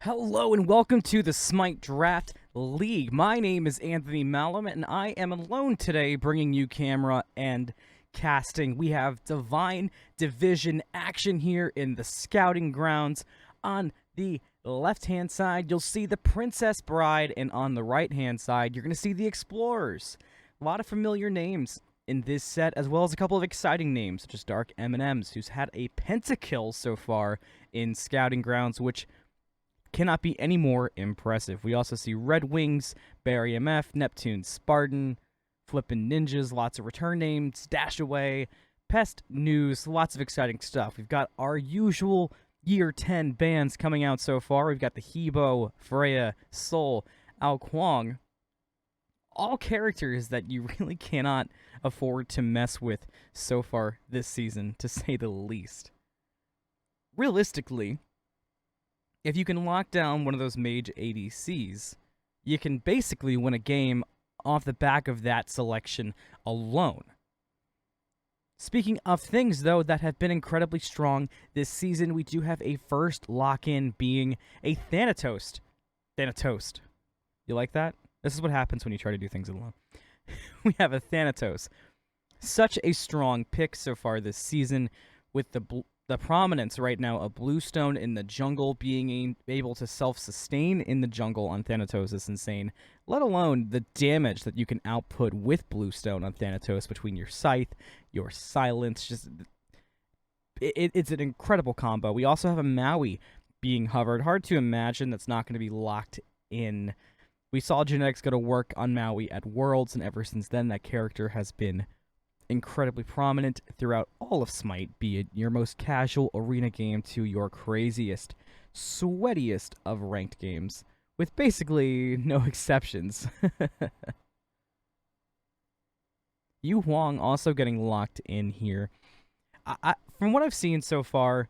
Hello and welcome to the Smite Draft League. My name is Anthony Malum and I am alone today bringing you camera and casting. We have Divine Division action here in the scouting grounds. On the left-hand side, you'll see the Princess Bride, and on the right-hand side, you're going to see the Explorers. A lot of familiar names in this set, as well as a couple of exciting names, such as Darknms, who's had a pentakill so far in scouting grounds, which cannot be any more impressive. We also see Red Wings, BarryMF, NeptuneSpartan, Flippin' Ninjas, lots of return names, Dashiewae, Pest News, lots of exciting stuff. We've got our usual Year 10 bands coming out so far. We've got the Hebo, Freya, Soul, Ao Kuang. All characters that you really cannot afford to mess with so far this season, to say the least. Realistically, if you can lock down one of those mage ADCs, you can basically win a game off the back of that selection alone. Speaking of things, though, that have been incredibly strong this season, we do have a first lock-in being a Thanatos. Thanatos. You like that? This is what happens when you try to do things alone. We have a Thanatos. Such a strong pick so far this season, with the prominence right now of Bluestone in the jungle. Being able to self-sustain in the jungle on Thanatos is insane, let alone the damage that you can output with Bluestone on Thanatos between your Scythe, your Silence. Just it's an incredible combo. We also have a Maui being hovered. Hard to imagine that's not going to be locked in. We saw genetics go to work on Maui at Worlds, and ever since then that character has been incredibly prominent throughout all of Smite, be it your most casual arena game to your craziest, sweatiest of ranked games, with basically no exceptions. Yu Huang also getting locked in here. From what I've seen so far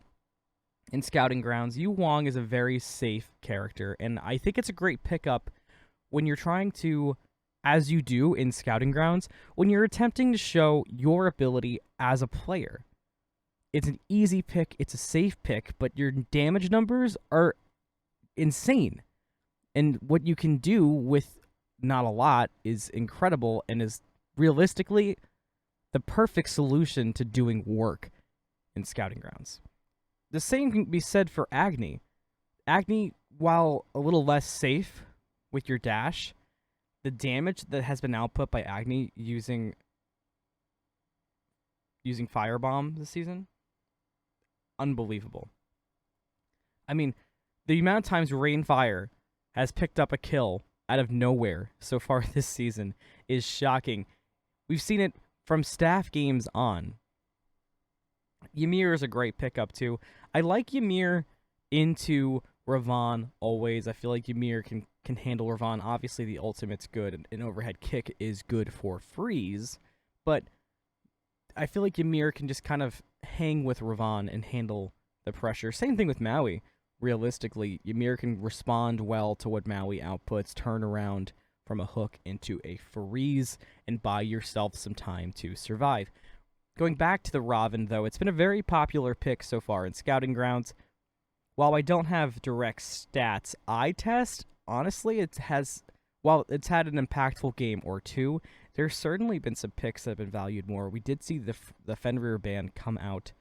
in Scouting Grounds, Yu Huang is a very safe character, and I think it's a great pickup when you're trying to, as you do in Scouting Grounds, when you're attempting to show your ability as a player. It's an easy pick, it's a safe pick, but your damage numbers are insane. And what you can do with not a lot is incredible, and is realistically the perfect solution to doing work in Scouting Grounds. The same can be said for Agni. Agni, while a little less safe with your dash, the damage that has been output by Agni using Firebomb this season, unbelievable. I mean, the amount of times Rainfire has picked up a kill out of nowhere so far this season is shocking. We've seen it from staff games on. Ymir is a great pickup too. I like Ymir into Ravon always. I feel like Ymir can handle Ravon. Obviously, the ultimate's good, and an overhead kick is good for freeze, but I feel like Ymir can just kind of hang with Ravon and handle the pressure. Same thing with Maui. Realistically, Ymir can respond well to what Maui outputs, turn around from a hook into a freeze, and buy yourself some time to survive. Going back to the Raven, though, it's been a very popular pick so far in Scouting Grounds. While I don't have direct stats eye test, honestly, while it's had an impactful game or two, there's certainly been some picks that have been valued more. We did see the Fenrir ban come out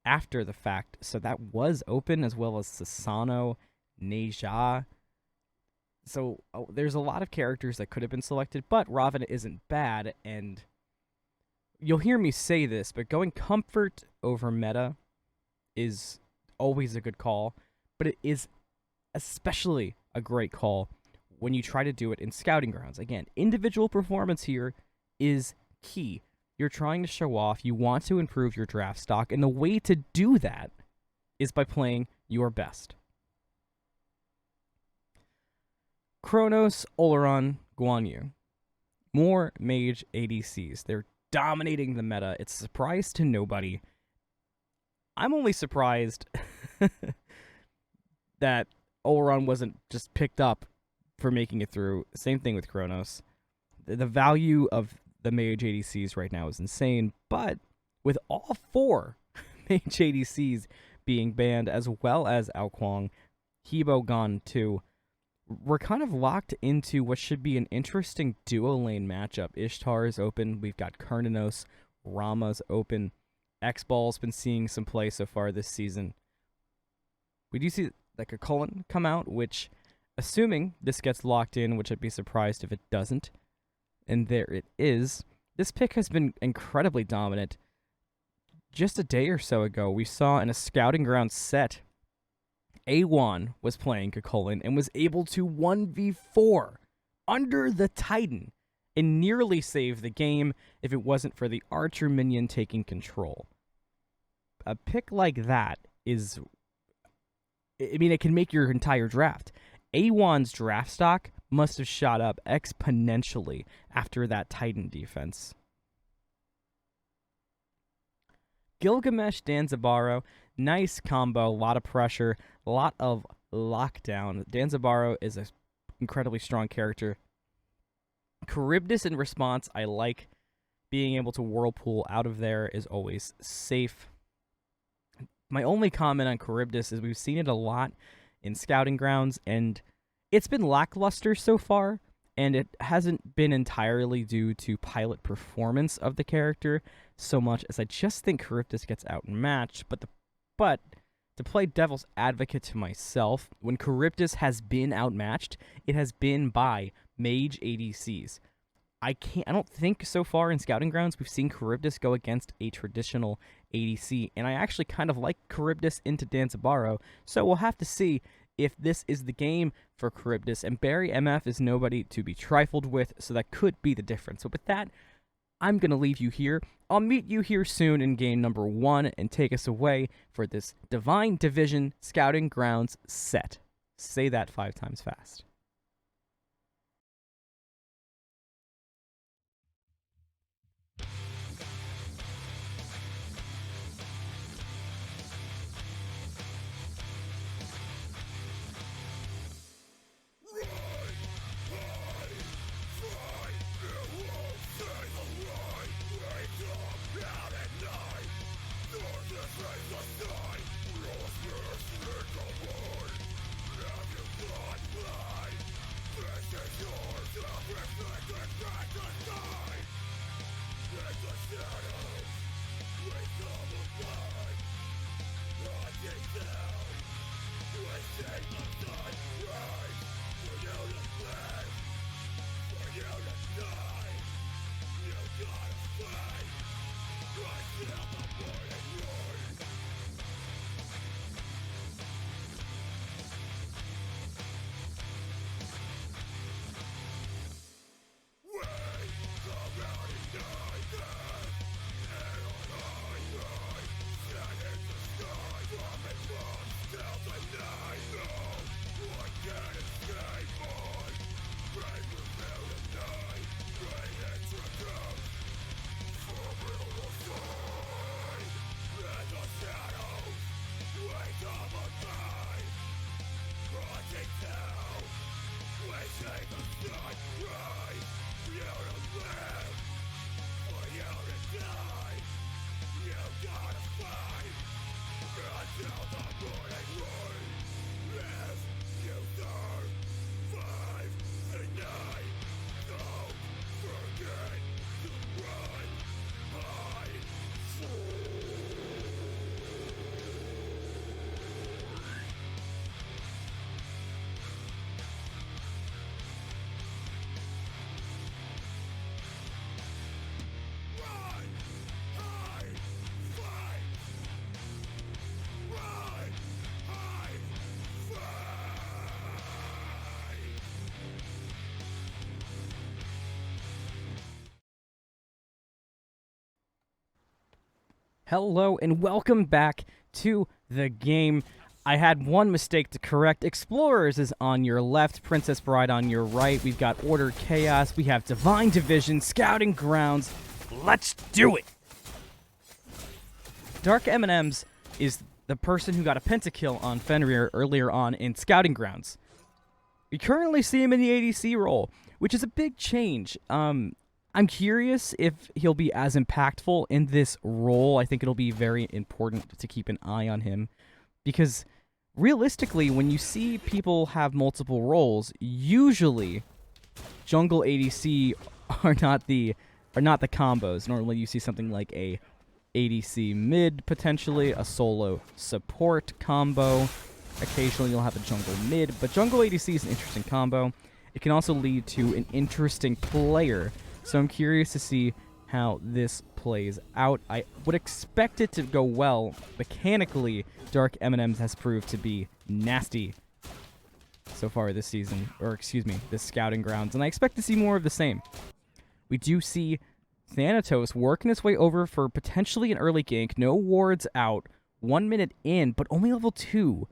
after the fact, so that was open, as well as Sasano, Neja. So there's a lot of characters that could have been selected, but Raven isn't bad, and you'll hear me say this, but going comfort over meta is always a good call, but it is especially a great call when you try to do it in Scouting Grounds. Again, individual performance here is key. You're trying to show off, you want to improve your draft stock, and the way to do that is by playing your best. Kronos, Oleron, Guan Yu. More mage ADCs. They're dominating the meta. It's a surprise to nobody. I'm only surprised that Oleron wasn't just picked up for making it through. Same thing with Kronos. The value of the mage ADCs right now is insane, but with all four mage ADCs being banned, as well as Ao Kuang, Hebo gone too. We're kind of locked into what should be an interesting duo lane matchup. Ishtar is open. We've got Karnanos. Rama's open. X-Ball's been seeing some play so far this season. We do see like a Cullen come out, which, assuming this gets locked in, which I'd be surprised if it doesn't, and there it is. This pick has been incredibly dominant. Just a day or so ago, we saw in a Scouting Ground set, A1 was playing Kukulkan and was able to 1v4 under the Titan and nearly save the game if it wasn't for the Archer minion taking control. A pick like that is, I mean, it can make your entire draft. A1's draft stock must have shot up exponentially after that Titan defense. Gilgamesh, Danzabaro, nice combo, a lot of pressure, a lot of lockdown. Danzabaro is an incredibly strong character. Charybdis in response, I like being able to whirlpool out of there is always safe. My only comment on Charybdis is we've seen it a lot in Scouting Grounds, and it's been lackluster so far, and it hasn't been entirely due to pilot performance of the character so much as I just think Charybdis gets outmatched. But to play devil's advocate to myself, when Charybdis has been outmatched, it has been by mage ADCs. I don't think so far in Scouting Grounds we've seen Charybdis go against a traditional ADC, and I actually kind of like Charybdis into Danzabaro, so we'll have to see if this is the game for Charybdis, and BarryMF is nobody to be trifled with, so that could be the difference. So with that, I'm going to leave you here. I'll meet you here soon in game number 1 and take us away for this Divine Division Scouting Grounds set. Say that 5 times fast. Hello and welcome back to the game. I had one mistake to correct. Explorers is on your left, Princess Bride on your right. We've got Order Chaos. We have Divine Division, Scouting Grounds. Let's do it! Darknms is the person who got a pentakill on Fenrir earlier on in Scouting Grounds. We currently see him in the ADC role, which is a big change. I'm curious if he'll be as impactful in this role. I think it'll be very important to keep an eye on him because realistically, when you see people have multiple roles, usually jungle ADC are not the combos. Normally you see something like a ADC mid, potentially a solo support combo. Occasionally you'll have a jungle mid, but jungle ADC is an interesting combo. It can also lead to an interesting player. So I'm curious to see how this plays out. I would expect it to go well. Mechanically, Darknms has proved to be nasty so far this season, or excuse me, this scouting grounds, and I expect to see more of the same. We do see Thanatos working his way over for potentially an early gank. No wards out. 1 minute in, but only level 2.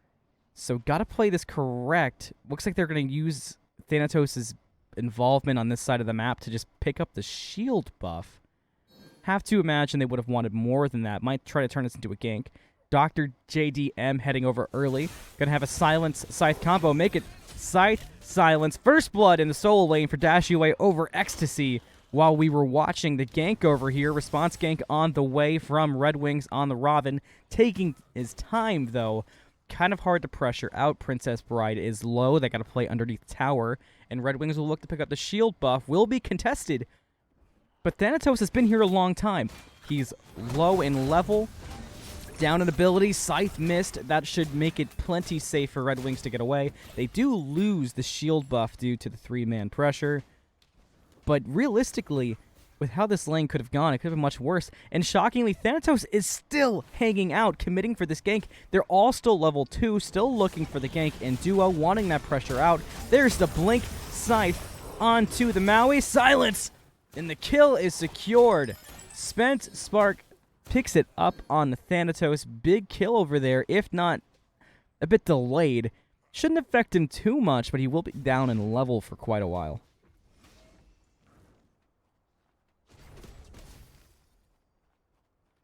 So gotta play this correct. Looks like they're gonna use Thanatos' involvement on this side of the map to just pick up the shield buff. Have to imagine they would have wanted more than that. Might try to turn this into a gank. DrJDM heading over early. Gonna have a silence scythe combo. Make it scythe, silence. First blood in the solo lane for Dashiewae over Ecstasy. While we were watching the gank over here, response gank on the way from Red Wings on the Robin. Taking his time, though. Kind of hard to pressure out. Princess Bride is low. They got to play underneath tower. And Red Wings will look to pick up the shield buff. Will be contested. But Thanatos has been here a long time. He's low in level. Down in ability. Scythe missed. That should make it plenty safe for Red Wings to get away. They do lose the shield buff due to the 3-man pressure. But realistically, with how this lane could have gone, it could have been much worse. And shockingly, Thanatos is still hanging out, committing for this gank. They're all still level 2, still looking for the gank in duo, wanting that pressure out. There's the blink scythe onto the Maui. Silence! And the kill is secured. Spent Spark picks it up on the Thanatos. Big kill over there, if not a bit delayed. Shouldn't affect him too much, but he will be down in level for quite a while.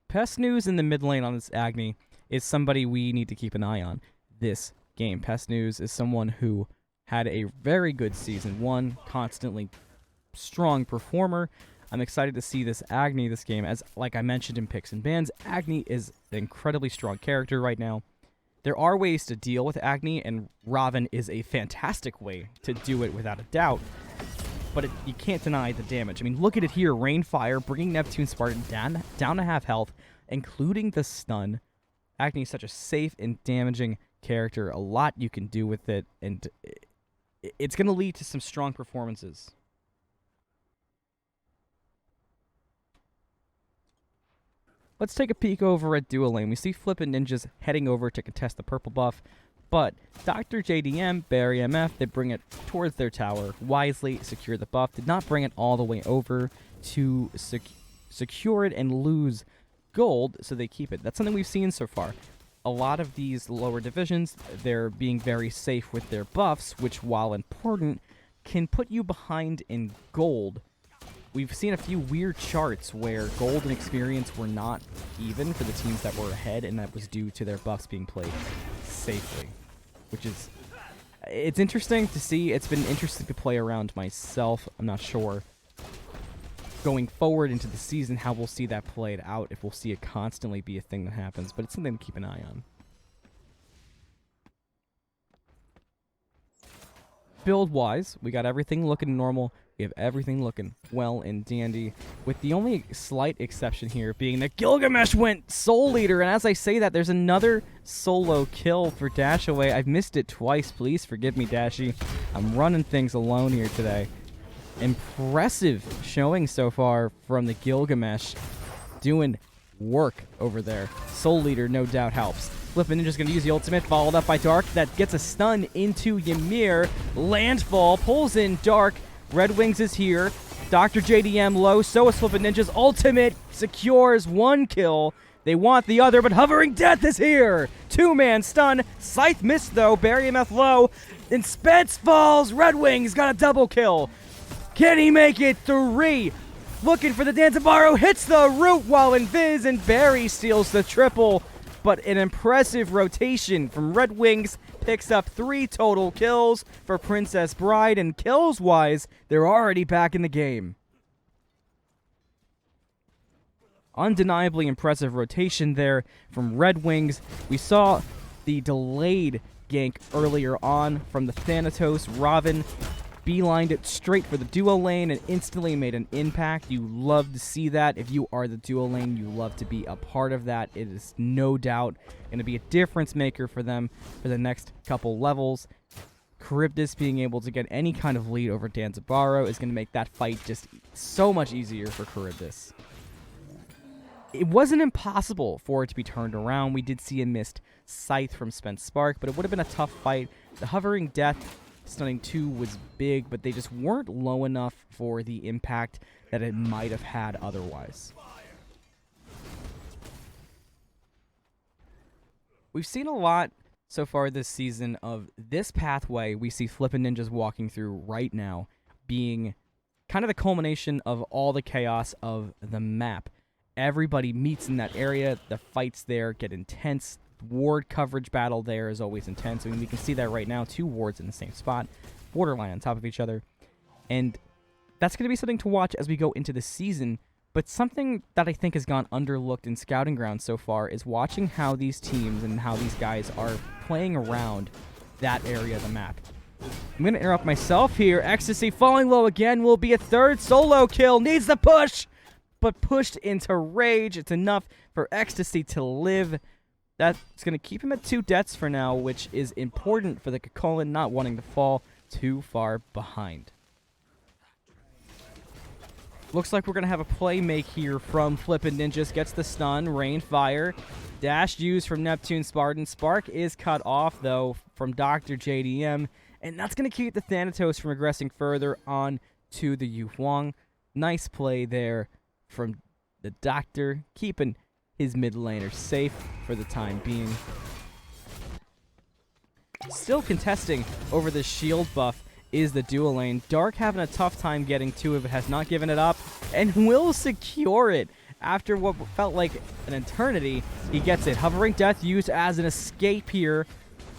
Pest News in the mid lane on this Agni is somebody we need to keep an eye on this game. Pest News is someone who had a very good Season 1, constantly strong performer. I'm excited to see this Agni this game. As like I mentioned in picks and bans, Agni is an incredibly strong character right now. There are ways to deal with Agni, and Raven is a fantastic way to do it without a doubt. But you can't deny the damage. I mean, look at it here. Rainfire, bringing Neptunespartan down to half health, including the stun. Agni is such a safe and damaging character. A lot you can do with it, and it's going to lead to some strong performances. Let's take a peek over at duo lane. We see Flippin' Ninjas heading over to contest the purple buff. But DrJDM, BarryMF, they bring it towards their tower, wisely secure the buff, did not bring it all the way over to secure it and lose gold, so they keep it. That's something we've seen so far. A lot of these lower divisions, they're being very safe with their buffs, which, while important, can put you behind in gold. We've seen a few weird charts where gold and experience were not even for the teams that were ahead, and that was due to their buffs being played safely, which is, it's interesting to see. It's been interesting to play around myself. I'm not sure going forward into the season how we'll see that played out, if we'll see it constantly be a thing that happens, but it's something to keep an eye on. Build-wise, we got everything looking normal. We have everything looking well and dandy, with the only slight exception here being that Gilgamesh went Soul Leader, and as I say that, there's another solo kill for Dashiewae. I've missed it twice. Please forgive me, Dashie. I'm running things alone here today. Impressive showing so far from the Gilgamesh. Doing work over there. Soul Leader no doubt helps. Flippin' Ninja's going to use the ultimate, followed up by Dark. That gets a stun into Ymir. Landfall pulls in Dark. Red Wings is here. DrJDM low, so is Flippin' Ninja's ultimate. Secures 1 kill. They want the other, but Hovering Death is here. 2-man stun. Scythe missed, though. BarryMF low. And Spence falls. Red Wings got a double kill. Can he make it? 3. Looking for the Danzabaro. Hits the root while Invis, and Barry steals the triple. But an impressive rotation from Red Wings. Picks up 3 total kills for Princess Bride, and kills-wise, they're already back in the game. Undeniably impressive rotation there from Red Wings. We saw the delayed gank earlier on from the Thanatos. Robin beelined it straight for the duo lane and instantly made an impact. You love to see that. If you are the duo lane, you love to be a part of that. It is no doubt going to be a difference maker for them for the next couple levels. Charybdis being able to get any kind of lead over Danzaburou is going to make that fight just so much easier for Charybdis. It wasn't impossible for it to be turned around. We did see a missed Scythe from SpenceSpark, but it would have been a tough fight. The Hovering Death Stunning 2 was big, but they just weren't low enough for the impact that it might have had otherwise. We've seen a lot so far this season of this pathway we see Flippin' Ninjas walking through right now being kind of the culmination of all the chaos of the map. Everybody meets in that area. The fights there get intense. Ward coverage battle there is always intense. I mean, we can see that right now. 2 wards in the same spot. Borderline on top of each other. And that's going to be something to watch as we go into the season. But something that I think has gone underlooked in Scouting Grounds so far is watching how these teams and how these guys are playing around that area of the map. I'm going to interrupt myself here. Ecstasy falling low again will be a 3rd solo kill. Needs the push, but pushed into Rage. It's enough for Ecstasy to live. That's going to keep him at 2 deaths for now, which is important for the Kakolin not wanting to fall too far behind. Looks like we're going to have a play make here from Flippin' Ninjas. Gets the stun, rain fire. Dash used from NeptuneSpartan. Spark is cut off, though, from DrJDM. And that's going to keep the Thanatos from regressing further on to the Yu Huang. Nice play there from the Doctor, keeping his mid laner safe for the time being. Still contesting over the shield buff is the duo lane. Dark having a tough time getting to it, but has not given it up and will secure it. After what felt like an eternity, he gets it. Hovering Death used as an escape here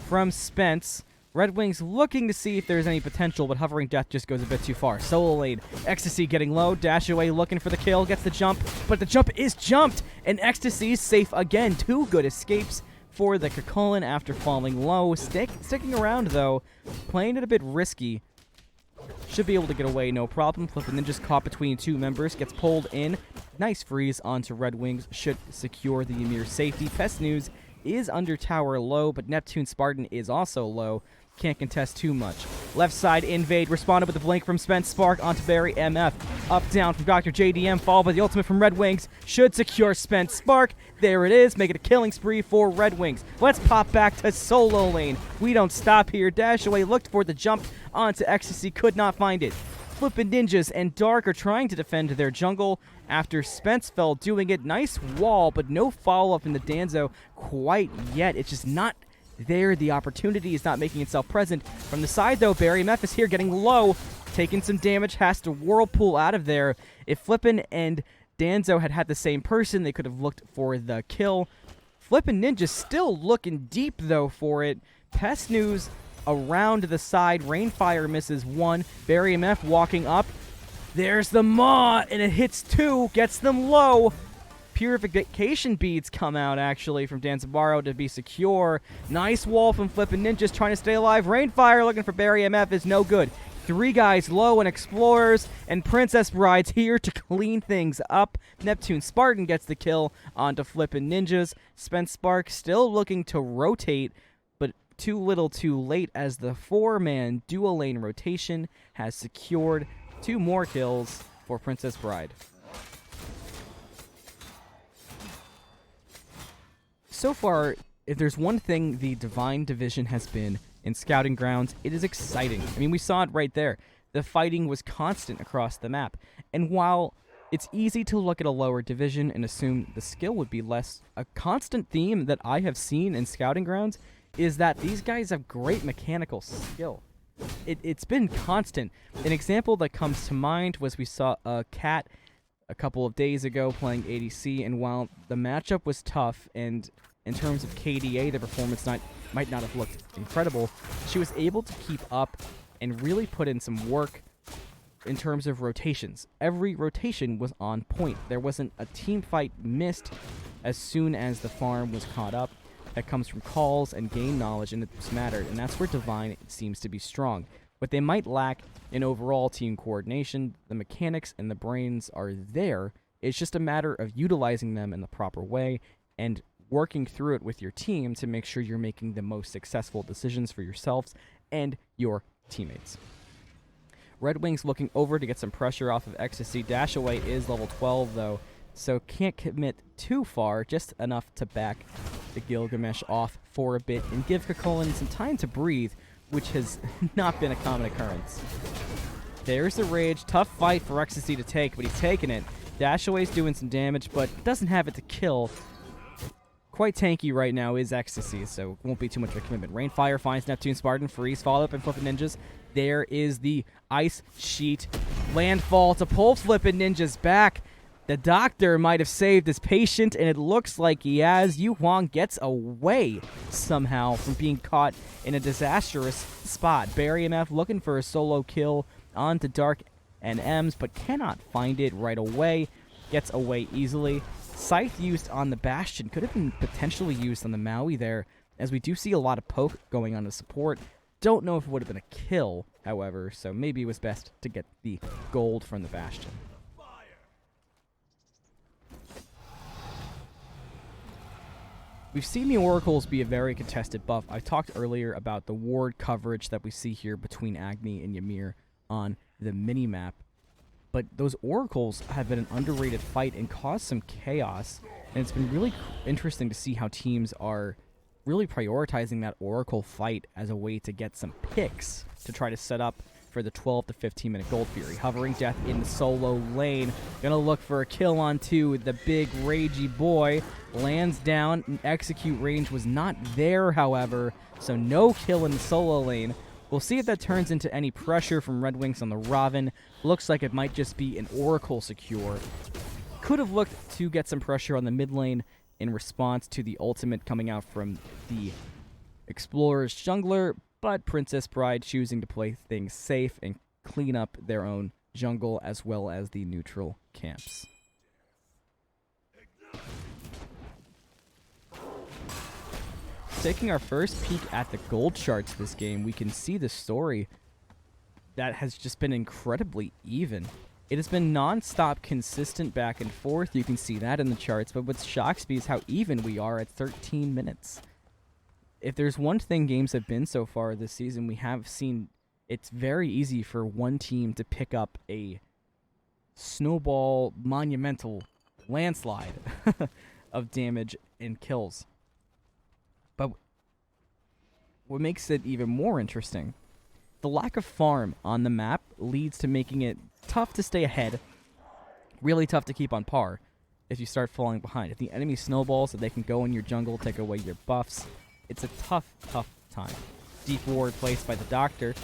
from Spence. Red Wings looking to see if there's any potential, but Hovering Death just goes a bit too far. Solo lane. Ecstasy getting low. Dashiewae looking for the kill. Gets the jump, but the jump is jumped, and Ecstasy's safe again. 2 good escapes for the Kakolin after falling low. Sticking around, though. Playing it a bit risky. Should be able to get away, no problem. Flippin' Ninjas caught between 2 members. Gets pulled in. Nice freeze onto Red Wings. Should secure the Ymir safety. Pest News is under tower low, but NeptuneSpartan is also low. Can't contest too much. Left side invade, responded with a blink from SpenceSpark onto BarryMF. Up down from DrJDM, followed by the ultimate from Red Wings. Should secure SpenceSpark. There it is, make it a killing spree for Red Wings. Let's pop back to solo lane. We don't stop here. Dashiewae looked for the jump onto Ecstasy, could not find it. Flippin' Ninjas and Dark are trying to defend their jungle after Spence fell doing it. Nice wall, but no follow-up in the Danzo quite yet. It's just not there. The opportunity is not making itself present. From the side, though, BarryMF is here getting low, taking some damage, has to whirlpool out of there. If Flippin' and Danzo had had the same person, they could have looked for the kill. Flippin' Ninja still looking deep, though, for it. Pest News around the side. Rainfire misses 1. BarryMF walking up. There's the Maw, and it hits 2, gets them low. Purification beads come out, actually, from Danzaburou to be secure. Nice wall from Flippin' Ninjas trying to stay alive. Rainfire looking for BarryMF is no good. 3 guys low and Explorers, and Princess Bride's here to clean things up. NeptuneSpartan gets the kill onto Flippin' Ninjas. SpenceSpark still looking to rotate, but too little too late as the 4-man duo lane rotation has secured 2 more kills for Princess Bride. So far, if there's one thing the Divine Division has been in Scouting Grounds, it is exciting. I mean, we saw it right there. The fighting was constant across the map. And while it's easy to look at a lower division and assume the skill would be less, a constant theme that I have seen in Scouting Grounds is that these guys have great mechanical skill. It's been constant. An example that comes to mind was we saw a Cat a couple of days ago playing ADC, and while the matchup was tough and in terms of KDA, the performance might not have looked incredible, she was able to keep up and really put in some work in terms of rotations. Every rotation was on point. There wasn't a team fight missed as soon as the farm was caught up. that comes from calls and game knowledge in this matter, and that's where Divine seems to be strong. What they might lack in overall team coordination, the mechanics and the brains are there. It's just a matter of utilizing them in the proper way and working through it with your team to make sure you're making the most successful decisions for yourselves and your teammates. Red Wings looking over to get some pressure off of Ecstasy. Dashiewae is level 12 though, so can't commit too far, just enough to back the Gilgamesh off for a bit and give Kakolin some time to breathe, which has not been a common occurrence. There's the rage. Tough fight for Ecstasy to take, but he's taking it. Dashiewae's doing some damage, but doesn't have it to kill. Quite tanky right now is Ecstasy, so won't be too much of a commitment. Rainfire finds NeptuneSpartan, freeze, follow up, and Flippin' Ninjas. There is the Ice Sheet landfall to pull Flippin' Ninjas back. The doctor might have saved his patient, and it looks like he has. Yu Huang gets away somehow from being caught in a disastrous spot. BarryMF looking for a solo kill onto Darknms, but cannot find it right away. Gets away easily. Scythe used on the Bastion could have been potentially used on the Maui there, as we do see a lot of poke going on to support. Don't know if it would have been a kill, however, so maybe it was best to get the gold from the Bastion. We've seen the Oracles be a very contested buff. I talked earlier about the ward coverage that we see here between Agni and Ymir on the minimap. But those Oracles have been an underrated fight and caused some chaos. And it's been really interesting to see how teams are really prioritizing that Oracle fight as a way to get some picks to try to set up for the 12 to 15 minute Gold Fury. Hovering Death in the solo lane. Gonna look for a kill onto the big ragey boy. Lands down. Execute range was not there, however. So no kill in the solo lane. We'll see if that turns into any pressure from Red Wings on the Raven. Looks like it might just be an Oracle secure. Could have looked to get some pressure on the mid lane in response to the ultimate coming out from the Explorer's jungler, but Princess Bride choosing to play things safe and clean up their own jungle as well as the neutral camps. Taking our first peek at the gold charts this game, we can see the story that has just been incredibly even. It has been non-stop consistent back and forth. You can see that in the charts, but what shocks me is how even we are at 13 minutes. If there's one thing games have been so far this season, we have seen it's very easy for one team to pick up a snowball monumental landslide of damage and kills. But what makes it even more interesting, the lack of farm on the map leads to making it tough to stay ahead, really tough to keep on par if you start falling behind. If the enemy snowballs so they can go in your jungle, take away your buffs, it's a tough, tough time. Deep ward placed by the doctor.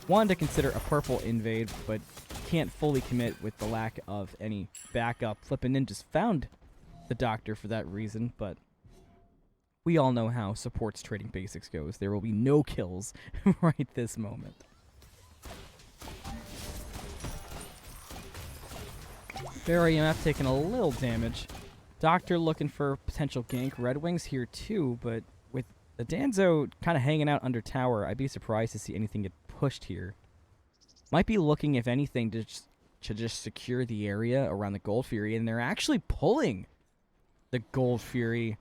Wanted to consider a purple invade, but can't fully commit with the lack of any backup. Flippin' Ninjas found the doctor for that reason, but we all know how supports trading basics goes. There will be no kills right this moment. BarryMF taking a little damage. Doctor looking for potential gank. Red Wings here too, but with the Danzo kind of hanging out under tower, I'd be surprised to see anything get pushed here. Might be looking, if anything, to just secure the area around the Gold Fury, and they're actually pulling the Gold Fury.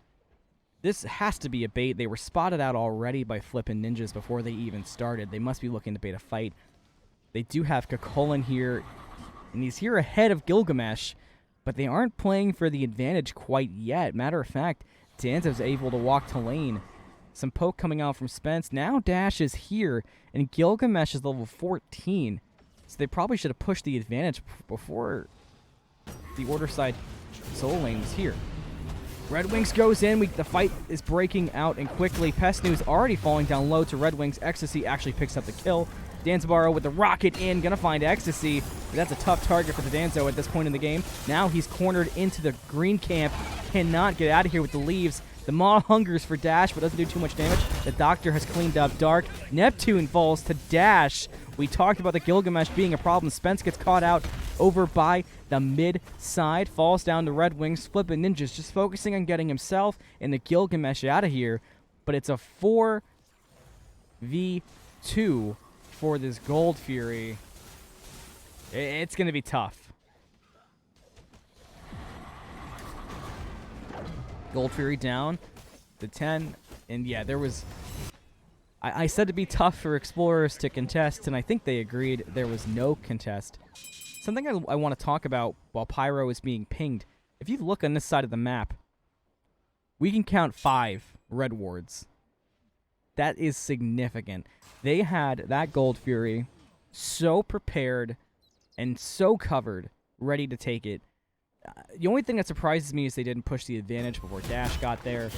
This has to be a bait. They were spotted out already by Flippin' Ninjas before they even started. They must be looking to bait a fight. They do have Kakolin here, and he's here ahead of Gilgamesh, but they aren't playing for the advantage quite yet. Matter of fact, Danzo's able to walk to lane. Some poke coming out from Spence. Now Dash is here, and Gilgamesh is level 14. So they probably should have pushed the advantage before the Order side solo lane was here. Red Wings goes in. The fight is breaking out, and quickly Pesnu's already falling down low to Red Wings. Ecstasy actually picks up the kill. Danzabaro with the rocket in, gonna find Ecstasy. That's a tough target for the Danzo at this point in the game. Now he's cornered into the green camp. Cannot get out of here with the leaves. The Maw hungers for Dash, but doesn't do too much damage. The Doctor has cleaned up Dark. Neptune falls to Dash. We talked about the Gilgamesh being a problem. Spence gets caught out over by the mid side. Falls down to Red Wings. Flippin' Ninjas just focusing on getting himself and the Gilgamesh out of here. But it's a 4v2 for this Gold Fury. It's going to be tough. Gold Fury down to 10. And yeah, there was... I said it'd be tough for Explorers to contest, and I think they agreed. There was no contest. Something I want to talk about while Pyro is being pinged. If you look on this side of the map, we can count 5 red wards. That is significant. They had that Gold Fury so prepared and so covered, ready to take it. The only thing that surprises me is they didn't push the advantage before Dash got there.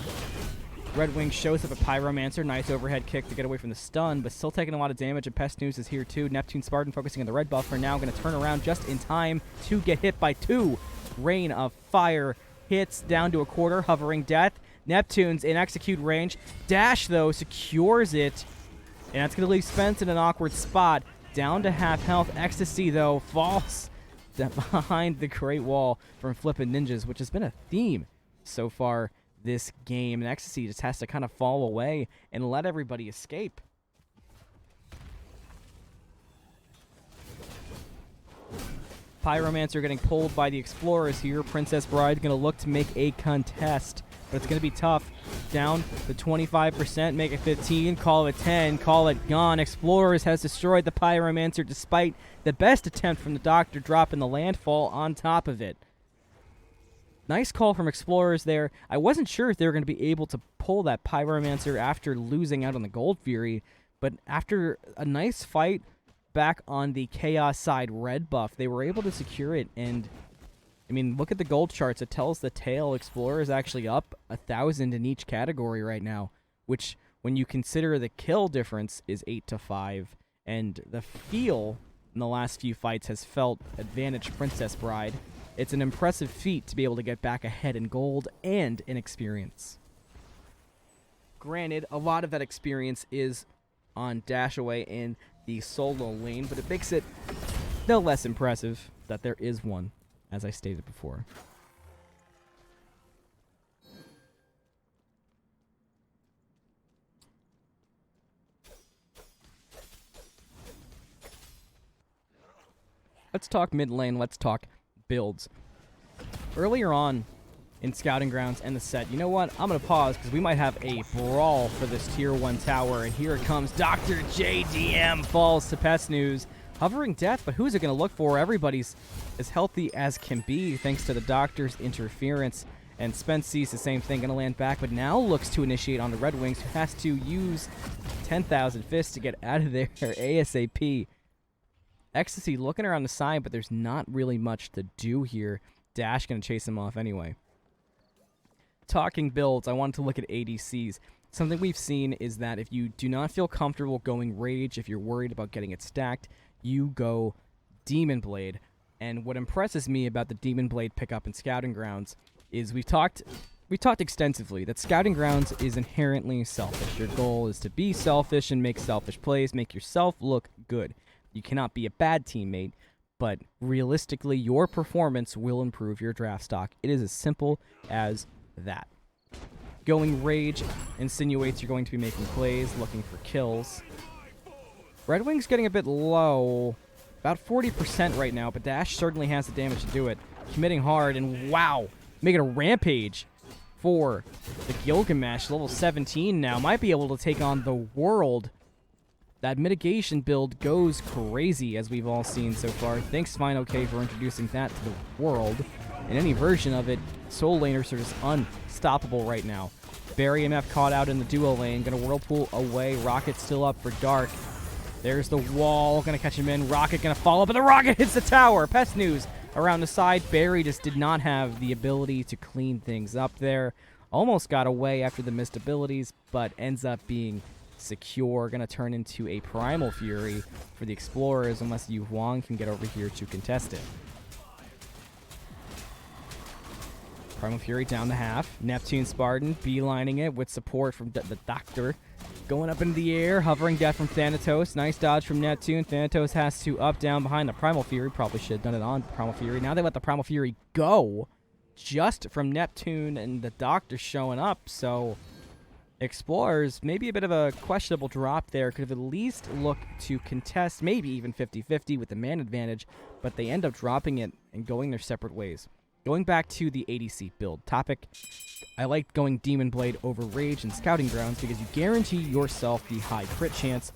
Red Wing shows up a Pyromancer. Nice overhead kick to get away from the stun, but still taking a lot of damage, and Pest News is here too. NeptuneSpartan focusing on the red buff for now. Going to turn around just in time to get hit by 2. Rain of Fire hits down to a quarter. Hovering Death. Neptune's in execute range. Dash, though, secures it, and that's going to leave Spence in an awkward spot. Down to half health. Ecstasy, though, falls behind the Great Wall from Flippin' Ninjas, which has been a theme so far this game. And Ecstasy just has to kind of fall away and let everybody escape. Pyromancer getting pulled by the Explorers here. Princess Bride going to look to make a contest, but it's going to be tough. Down to 25%, make it 15, call it 10, call it gone. Explorers has destroyed the Pyromancer despite the best attempt from the Doctor dropping the landfall on top of it. Nice call from Explorers there. I wasn't sure if they were going to be able to pull that Pyromancer after losing out on the Gold Fury, but after a nice fight back on the Chaos side red buff, they were able to secure it. And I mean, look at the gold charts. It tells the tail Explorer is actually up 1,000 in each category right now, which, when you consider the kill difference, is 8-5. And the feel in the last few fights has felt advantage Princess Bride. It's an impressive feat to be able to get back ahead in gold and in experience. Granted, a lot of that experience is on Dashiewae in the solo lane, but it makes it no less impressive that there is one, as I stated before. Let's talk mid lane, let's talk builds. Earlier on in Scouting Grounds and the set, you know what? I'm going to pause because we might have a brawl for this tier 1 tower, and here it comes. DrJDM falls to Pest News. Hovering Death, but who's it going to look for? Everybody's as healthy as can be thanks to the Doctor's interference, and Spence sees the same thing, going to land back, but now looks to initiate on the Red Wings, who has to use 10,000 fists to get out of there ASAP. Ecstasy looking around the side, but there's not really much to do here. Dash going to chase him off anyway. Talking builds, I wanted to look at ADCs. Something we've seen is that if you do not feel comfortable going Rage, if you're worried about getting it stacked, you go Demon Blade. And what impresses me about the Demon Blade pickup in Scouting Grounds is we've talked extensively that Scouting Grounds is inherently selfish. Your goal is to be selfish and make selfish plays, make yourself look good. You cannot be a bad teammate, but realistically, your performance will improve your draft stock. It is as simple as that. Going Rage insinuates you're going to be making plays, looking for kills. Red Wing's getting a bit low, about 40% right now, but Dash certainly has the damage to do it. Committing hard, and wow, making a rampage for the Gilgamesh. Level 17 now, might be able to take on the world. That mitigation build goes crazy, as we've all seen so far. Thanks, FineOK, for introducing that to the world. In any version of it, Soul Laners are just unstoppable right now. BarryMF caught out in the duo lane, gonna Whirlpool away. Rocket still up for Dark. There's the wall, gonna catch him in. Rocket gonna follow, but the Rocket hits the tower. Pest News around the side. Barry just did not have the ability to clean things up there. Almost got away after the missed abilities, but ends up being secure. Gonna turn into a Primal Fury for the Explorers unless Yu Huang can get over here to contest it. Primal Fury down to half. NeptuneSpartan beelining it with support from the Doctor. Going up into the air, hovering death from Thanatos. Nice dodge from Neptune. Thanatos has to up, down behind the Primal Fury. Probably should have done it on Primal Fury. Now they let the Primal Fury go just from Neptune and the Doctor showing up. So Explorers, maybe a bit of a questionable drop there. Could have at least looked to contest, maybe even 50-50 with the man advantage, but they end up dropping it and going their separate ways. Going back to the ADC build topic, I like going Demon Blade over Rage and Scouting Grounds because you guarantee yourself the high crit chance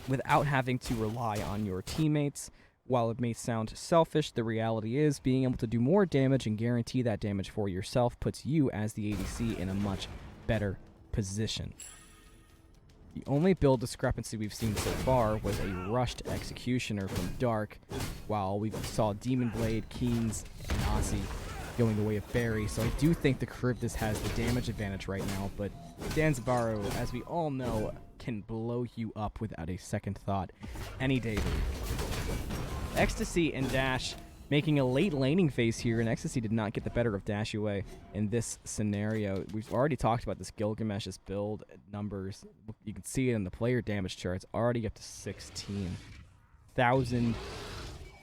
without having to rely on your teammates. While it may sound selfish, the reality is being able to do more damage and guarantee that damage for yourself puts you as the ADC in a much better position. The only build discrepancy we've seen so far was a rushed Executioner from Dark, while we saw Demon Blade, Keens, and Aussie going the way of Barry. So I do think the Charybdis has the damage advantage right now, but Danzabaru, as we all know, can blow you up without a second thought any day. Ecstasy and Dash making a late laning phase here, and Ecstasy did not get the better of Dashiewae in this scenario. We've already talked about this Gilgamesh's build numbers. You can see it in the player damage charts, already up to 16,000.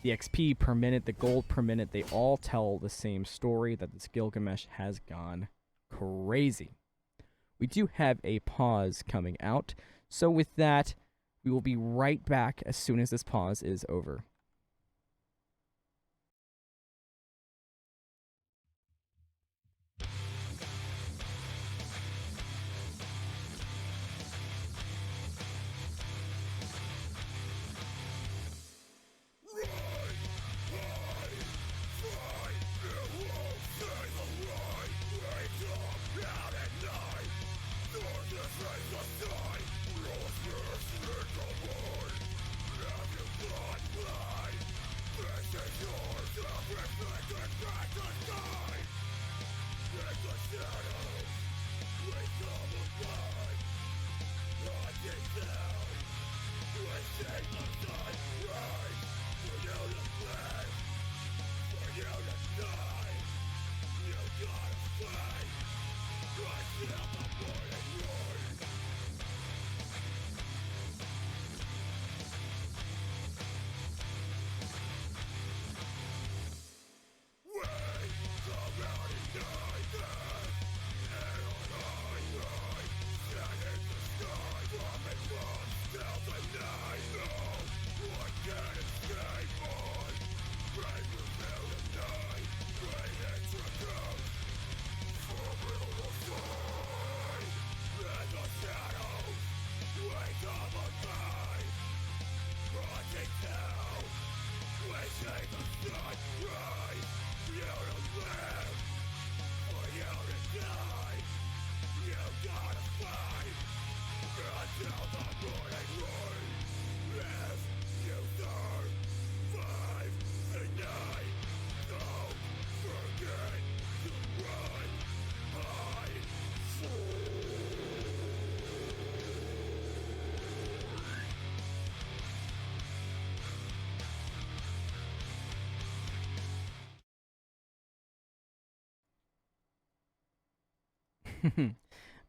The XP per minute, the gold per minute, they all tell the same story, that this Gilgamesh has gone crazy. We do have a pause coming out, so with that, we will be right back as soon as this pause is over.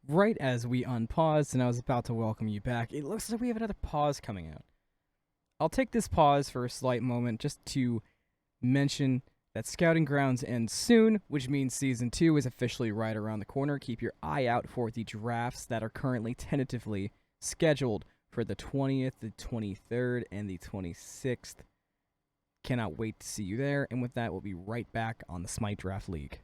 Right as we unpaused and I was about to welcome you back, it looks like we have another pause coming out. I'll take this pause for a slight moment just to mention that Scouting Grounds ends soon, which means Season 2 is officially right around the corner. Keep your eye out for the drafts that are currently tentatively scheduled for the 20th, the 23rd, and the 26th. Cannot wait to see you there, and with that, we'll be right back on the Smite Draft League.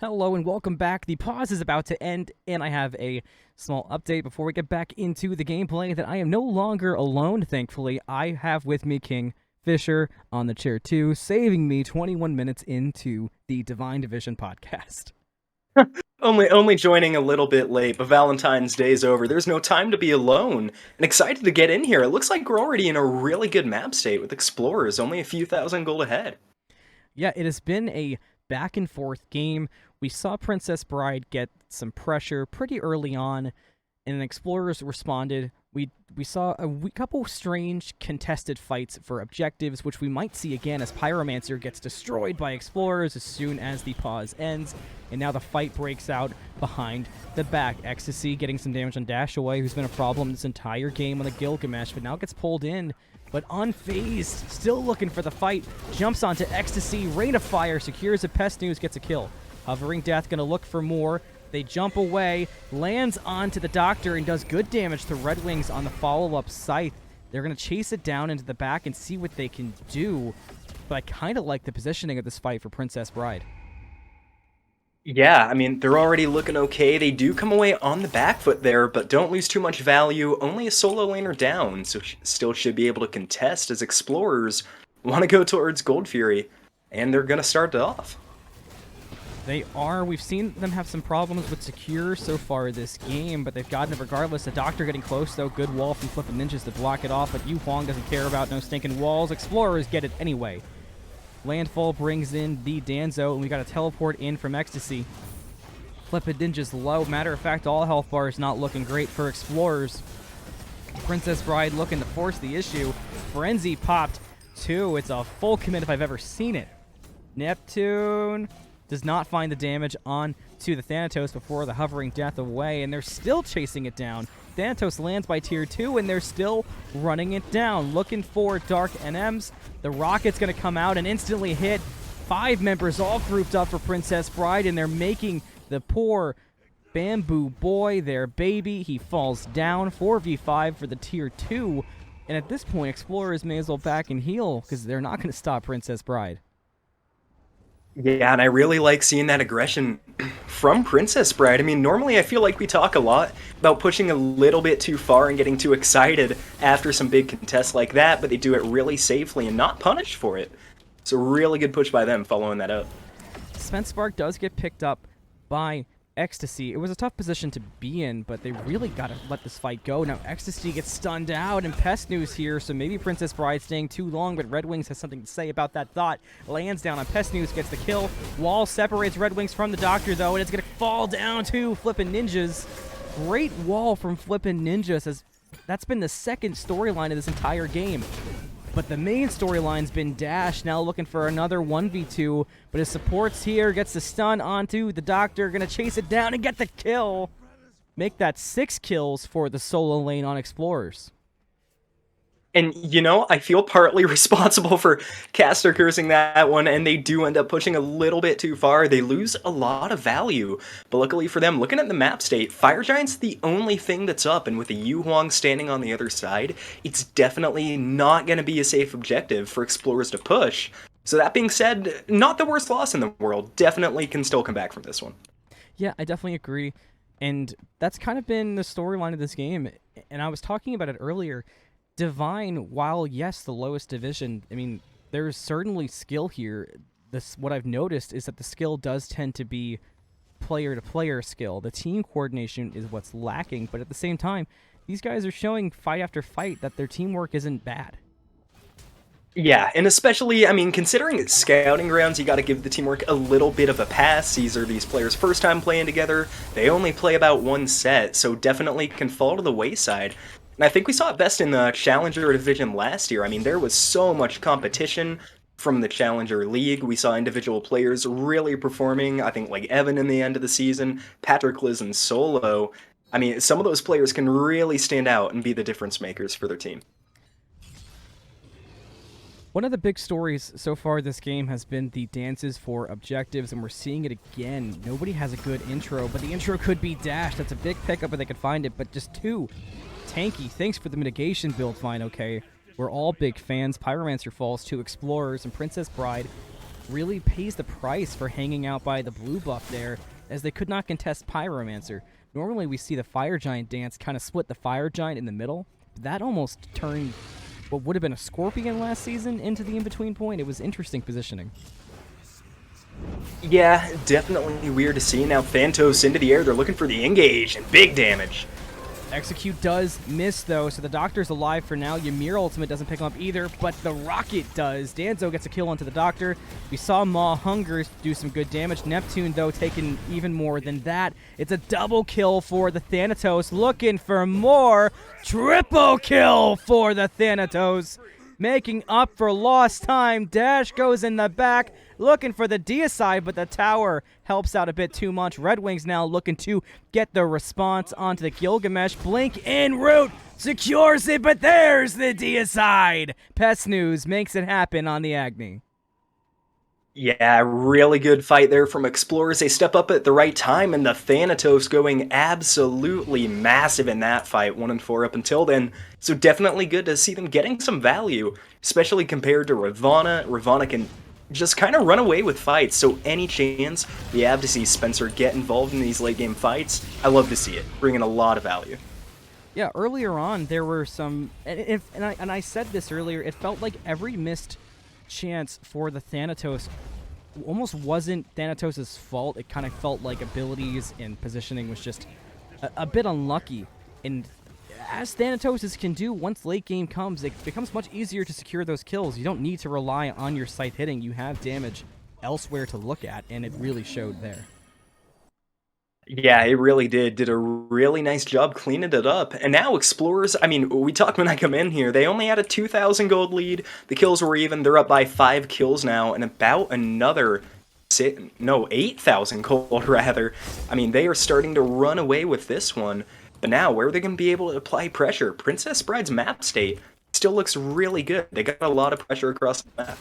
Hello and welcome back. The pause is about to end, and I have a small update before we get back into the gameplay that I am no longer alone, thankfully. I have with me KingFsher on the chair too, saving me 21 minutes into the Divine Division podcast. Only joining a little bit late, but Valentine's Day is over. There's no time to be alone. And excited to get in here. It looks like we're already in a really good map state with Explorers, only a few thousand gold ahead. Yeah, it has been a back and forth game. We saw Princess Bride get some pressure pretty early on, and Explorers responded. We saw a couple strange contested fights for objectives, which we might see again as Pyromancer gets destroyed by Explorers as soon as the pause ends, and now the fight breaks out behind the back. Ecstasy getting some damage on Dashiewae, who's been a problem this entire game on the Gilgamesh, but now gets pulled in, but unfazed, still looking for the fight, jumps onto Ecstasy, Rain of Fire, secures a Pest News, gets a kill. Hovering Death gonna look for more. They jump away, lands onto the Doctor, and does good damage to Red Wings on the follow-up Scythe. They're going to chase it down into the back and see what they can do, but I kind of like the positioning of this fight for Princess Bride. Yeah, I mean, they're already looking okay. They do come away on the back foot there, but don't lose too much value. Only a solo laner down, so still should be able to contest as Explorers want to go towards Gold Fury, and they're going to start it off. They are. We've seen them have some problems with Secure so far this game, but they've gotten it regardless. The Doctor getting close, though. Good wall from Flippin' Ninjas to block it off, but Yu Huang doesn't care about no stinking walls. Explorers get it anyway. Landfall brings in the Danzo, and we got a teleport in from Ecstasy. Flippin' Ninjas low. Matter of fact, all health bar is not looking great for Explorers. Princess Bride looking to force the issue. Frenzy popped 2. It's a full commit if I've ever seen it. Neptune does not find the damage on to the Thanatos before the hovering death away, and they're still chasing it down. Thanatos lands by tier 2, and they're still running it down. Looking for Darknms. The rocket's going to come out and instantly hit. 5 members all grouped up for Princess Bride, and they're making the poor Bamboo Boy their baby. He falls down. 4v5 for the tier 2. And at this point, Explorers may as well back and heal, because they're not going to stop Princess Bride. Yeah, and I really like seeing that aggression from Princess Bride. I mean, normally I feel like we talk a lot about pushing a little bit too far and getting too excited after some big contests like that, but they do it really safely and not punished for it. So really good push by them following that up. Spark does get picked up by Ecstasy. It was a tough position to be in, but they really got to let this fight go. Now Ecstasy gets stunned out, and Pest News here, so maybe Princess Bride staying too long, but Red Wings has something to say about that thought. Lands down on Pest News, gets the kill. Wall separates Red Wings from the Doctor, though, and it's going to fall down to Flippin' Ninjas. Great wall from Flippin' Ninjas, as that's been the second storyline of this entire game. But the main storyline's been Dash, now looking for another 1v2, but his supports here, gets the stun onto the Doctor, gonna chase it down and get the kill. Make that 6 kills for the solo lane on Explorers. And, you know, I feel partly responsible for caster cursing that one, and they do end up pushing a little bit too far. They lose a lot of value. But luckily for them, looking at the map state, Fire Giant's the only thing that's up, and with the Yu Huang standing on the other side, it's definitely not going to be a safe objective for Explorers to push. So that being said, not the worst loss in the world. Definitely can still come back from this one. Yeah, I definitely agree. And that's kind of been the storyline of this game. And I was talking about it earlier. Divine, while yes, the lowest division, I mean, there's certainly skill here. What I've noticed is that the skill does tend to be player-to-player skill. The team coordination is what's lacking, but at the same time, these guys are showing fight after fight that their teamwork isn't bad. Yeah, and especially, I mean, considering it's scouting grounds, you gotta give the teamwork a little bit of a pass. These are these players' first time playing together. They only play about one set, so definitely can fall to the wayside. And I think we saw it best in the Challenger Division last year. I mean, there was so much competition from the Challenger League. We saw individual players really performing. I think like Evan in the end of the season, Patrick Liz in solo. I mean, some of those players can really stand out and be the difference makers for their team. One of the big stories so far this game has been the dances for objectives, and we're seeing it again. Nobody has a good intro, but the intro could be Dash. That's a big pickup if they could find it, but just 2. Tanky, thanks for the mitigation build, fine, okay. We're all big fans. Pyromancer falls to Explorers, and Princess Bride really pays the price for hanging out by the blue buff there, as they could not contest Pyromancer. Normally we see the Fire Giant dance kind of split the Fire Giant in the middle. That almost turned what would have been a Scorpion last season into the in-between point. It was interesting positioning. Yeah, definitely weird to see. Now Thanatos into the air, they're looking for the engage, and big damage. Execute does miss, though, so the Doctor's alive for now. Ymir ultimate doesn't pick him up either, but the Rocket does. Danzo gets a kill onto the Doctor. We saw Maw Hungers do some good damage. Neptune, though, taking even more than that. It's a double kill for the Thanatos, looking for more. Triple kill for the Thanatos, making up for lost time. Dash goes in the back, looking for the Deicide, but the tower helps out a bit too much. Red Wings now looking to get the response onto the Gilgamesh. Blink en route, secures it, but there's the Deicide. Pest News makes it happen on the Agni. Yeah, really good fight there from Explorers. They step up at the right time, and the Thanatos going absolutely massive in that fight, 1-4 up until then. So definitely good to see them getting some value, especially compared to Ravana. Ravana can just kind of run away with fights, so any chance we have to see Spencer get involved in these late game fights, I love to see it, bringing a lot of value. Yeah, earlier on there were some, and I said this earlier, it felt like every missed chance for the Thanatos almost wasn't Thanatos' fault. It kind of felt like abilities and positioning was just a bit unlucky. And as Thanatos can do, once late game comes, it becomes much easier to secure those kills. You don't need to rely on your sight hitting. You have damage elsewhere to look at, and it really showed there. Yeah, it really did. Did a really nice job cleaning it up. And now Explorers, I mean, we talked when I come in here, they only had a 2,000 gold lead. The kills were even. They're up by 5 kills now and about another 8,000 gold rather. I mean, they are starting to run away with this one. But now, where are they going to be able to apply pressure? Princess Bride's map state still looks really good. They got a lot of pressure across the map.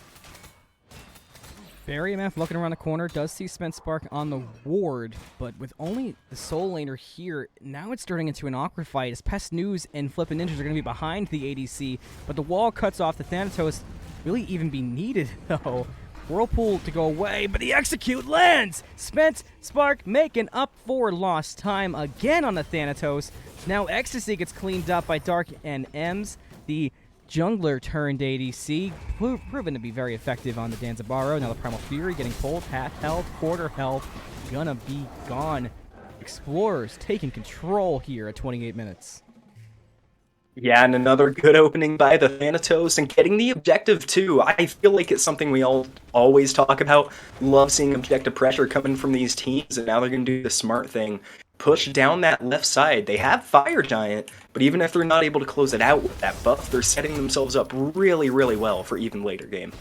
BarryMF looking around the corner does see Spark on the ward, but with only the Soul Laner here, now it's turning into an awkward fight as Pest News and Flippin' Ninjas are going to be behind the ADC, but the wall cuts off the Thanatos. Really even be needed, though. Whirlpool to go away, but the execute lands! Spark making up for lost time again on the Thanatos. Now Ecstasy gets cleaned up by Darknms. The jungler turned ADC, proven to be very effective on the Danzabaro. Now the Primal Fury getting pulled, half health, quarter health, gonna be gone. Explorers taking control here at 28 minutes. Yeah, and another good opening by the Thanatos and getting the objective too. I feel like it's something we all always talk about. Love seeing objective pressure coming from these teams, and now they're going to do the smart thing. Push down that left side. They have Fire Giant, but even if they're not able to close it out with that buff, they're setting themselves up really, really well for even later game.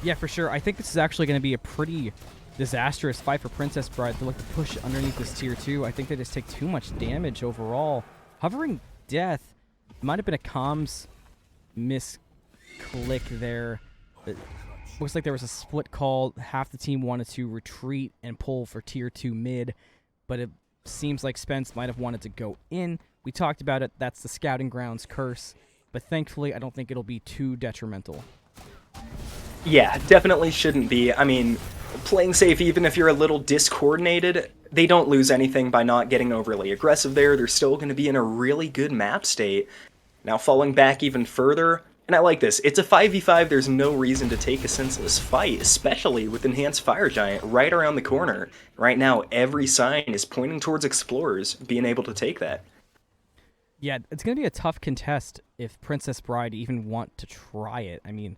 Yeah, for sure. I think this is actually going to be a pretty disastrous fight for Princess Bride. They look to push underneath this tier 2. I think they just take too much damage overall. Hovering Death might have been a comms misclick there. It looks like there was a split call. Half the team wanted to retreat and pull for tier 2 mid, but it seems like Spence might have wanted to go in. We talked about it. That's the Scouting Grounds curse, but thankfully I don't think it'll be too detrimental. Yeah, definitely shouldn't be. I mean, playing safe, even if you're a little discoordinated, they don't lose anything by not getting overly aggressive there. They're still going to be in a really good map state. Now falling back even further, and I like this, it's a 5v5, there's no reason to take a senseless fight, especially with Enhanced Fire Giant right around the corner. Right now, every sign is pointing towards Explorers being able to take that. Yeah, it's going to be a tough contest if Princess Bride even want to try it. I mean,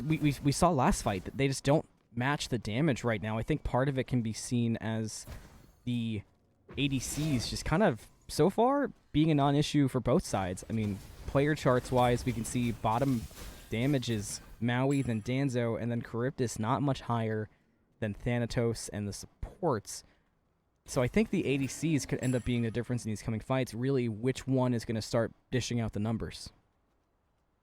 we saw last fight that they just don't match the damage right now. I think part of it can be seen as the ADCs just kind of, so far, being a non-issue for both sides. I mean, player charts-wise, we can see bottom damage is Maui, then Danzo, and then Charybdis not much higher than Thanatos and the supports. So I think the ADCs could end up being the difference in these coming fights. Really, which one is going to start dishing out the numbers?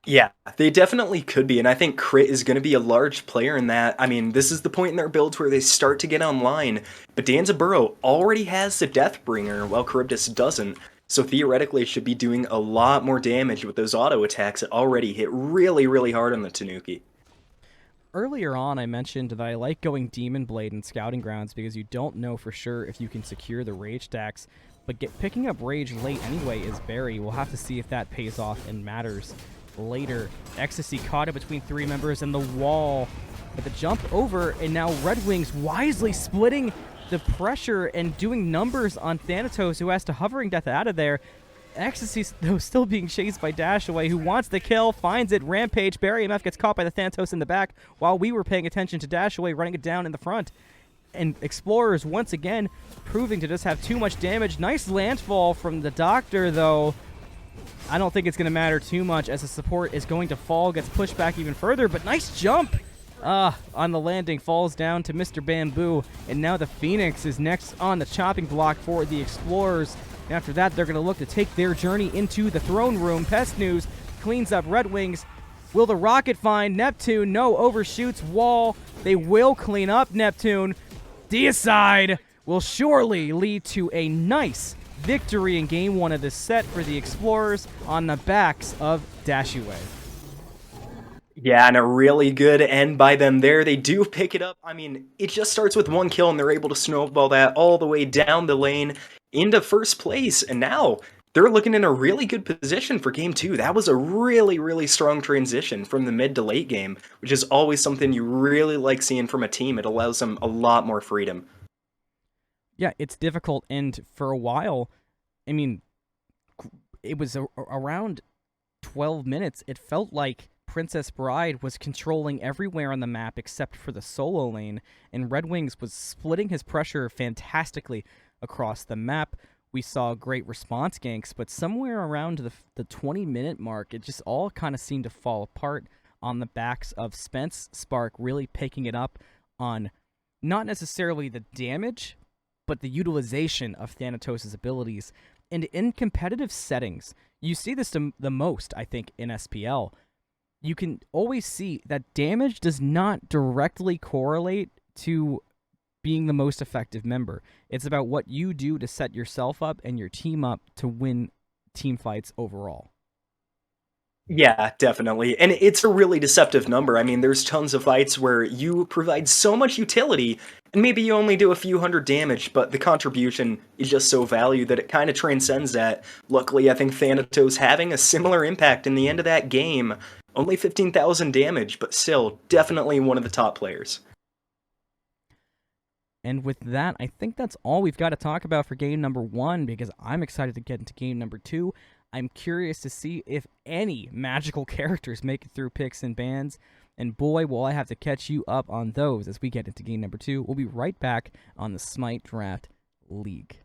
Yeah, they definitely could be, and I think Crit is going to be a large player in that. I mean, this is the point in their builds where they start to get online, but Danzaburo already has the Deathbringer, while Charybdis doesn't, so theoretically it should be doing a lot more damage with those auto attacks that already hit really, really hard on the Tanuki. Earlier on, I mentioned that I like going Demon Blade in Scouting Grounds because you don't know for sure if you can secure the Rage stacks, but picking up Rage late anyway is Barry. We'll have to see if that pays off and matters later. Ecstasy caught it between 3 members and the wall, but the jump over, and now Red Wings wisely splitting the pressure and doing numbers on Thanatos, who has to Hovering Death out of there. Ecstasy, though, still being chased by Dashiewae, who wants the kill, finds it, Rampage. BarryMF gets caught by the Thanatos in the back while we were paying attention to Dashiewae running it down in the front. And Explorers, once again, proving to just have too much damage. Nice landfall from the Doctor, though. I don't think it's going to matter too much as the support is going to fall, gets pushed back even further, but nice jump on the landing, falls down to Mr. Bamboo, and now the Phoenix is next on the chopping block for the Explorers. And after that, they're going to look to take their journey into the throne room. Pest News cleans up Red Wings. Will the Rocket find Neptune? No, overshoots wall. They will clean up Neptune. Deicide will surely lead to a nice victory in Game 1 of this set for the Explorers on the backs of Dashiewae. Yeah, and a really good end by them there. They do pick it up. I mean, it just starts with 1 kill, and they're able to snowball that all the way down the lane into first place. And now they're looking in a really good position for Game 2. That was a really, really strong transition from the mid to late game, which is always something you really like seeing from a team. It allows them a lot more freedom. Yeah, it's difficult, and for a while, I mean, it was around 12 minutes. It felt like Princess Bride was controlling everywhere on the map except for the solo lane, and Red Wings was splitting his pressure fantastically across the map. We saw great response ganks, but somewhere around the 20-minute mark, it just all kind of seemed to fall apart on the backs of Spark really picking it up on not necessarily the damage, but the utilization of Thanatos' abilities. And in competitive settings, you see this the most, I think, in SPL. You can always see that damage does not directly correlate to being the most effective member. It's about what you do to set yourself up and your team up to win team fights overall. Yeah, definitely. And it's a really deceptive number. I mean, there's tons of fights where you provide so much utility, and maybe you only do a few hundred damage, but the contribution is just so valued that it kind of transcends that. Luckily, I think Thanatos having a similar impact in the end of that game. Only 15,000 damage, but still, definitely one of the top players. And with that, I think that's all we've got to talk about for game number 1, because I'm excited to get into game number 2. I'm curious to see if any magical characters make it through picks and bans. And boy, will I have to catch you up on those as we get into game number 2. We'll be right back on the Smite Draft League.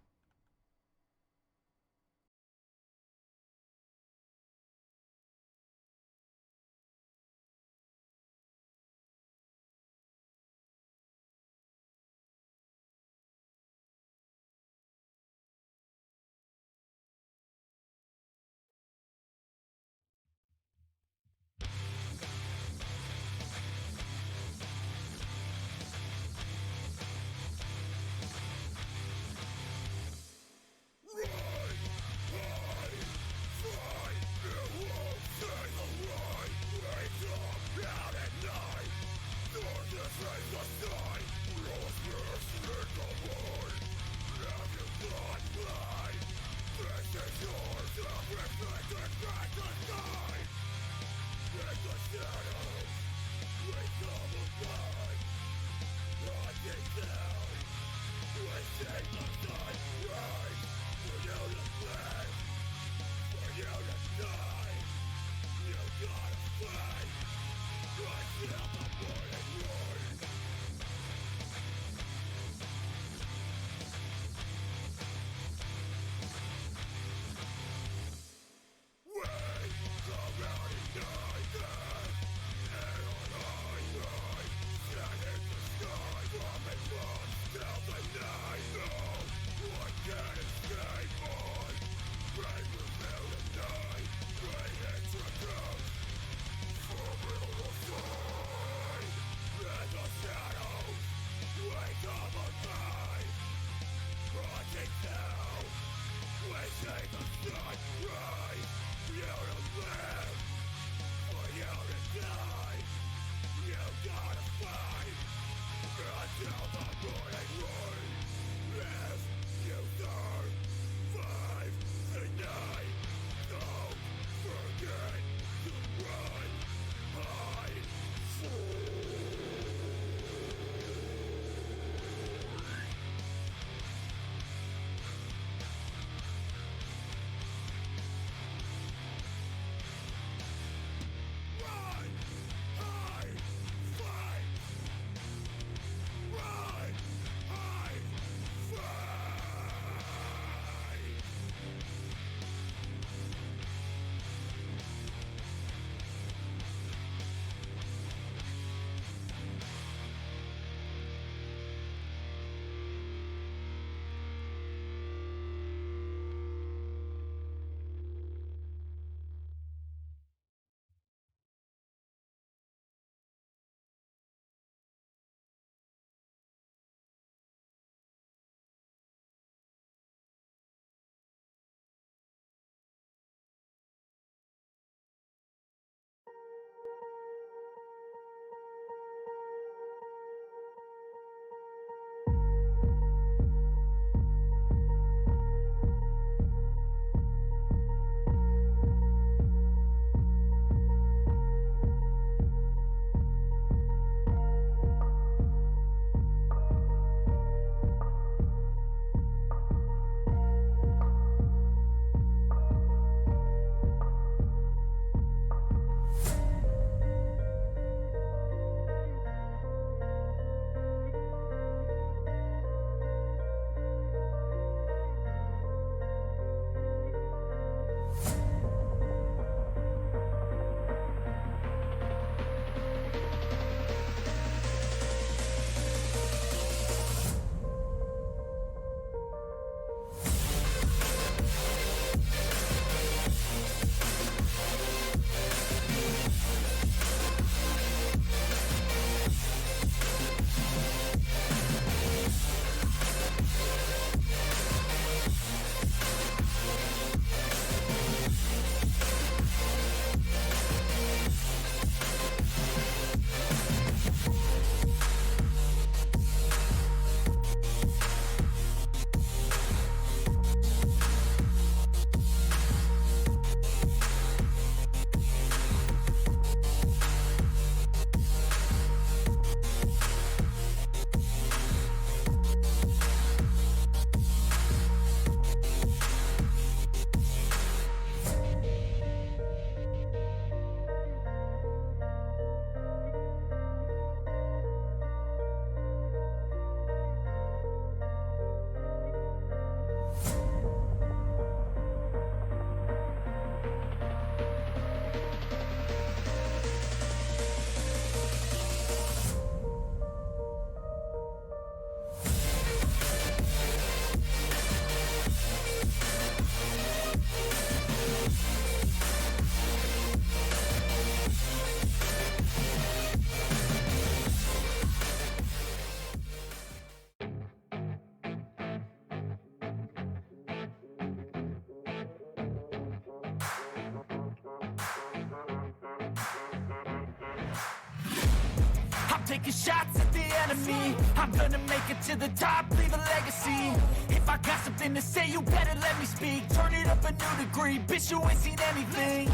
taking shots at the enemy. I'm gonna make it to the top, leave a legacy. If I got something to say, you better let me speak. Turn it up a new degree, bitch, you ain't seen anything.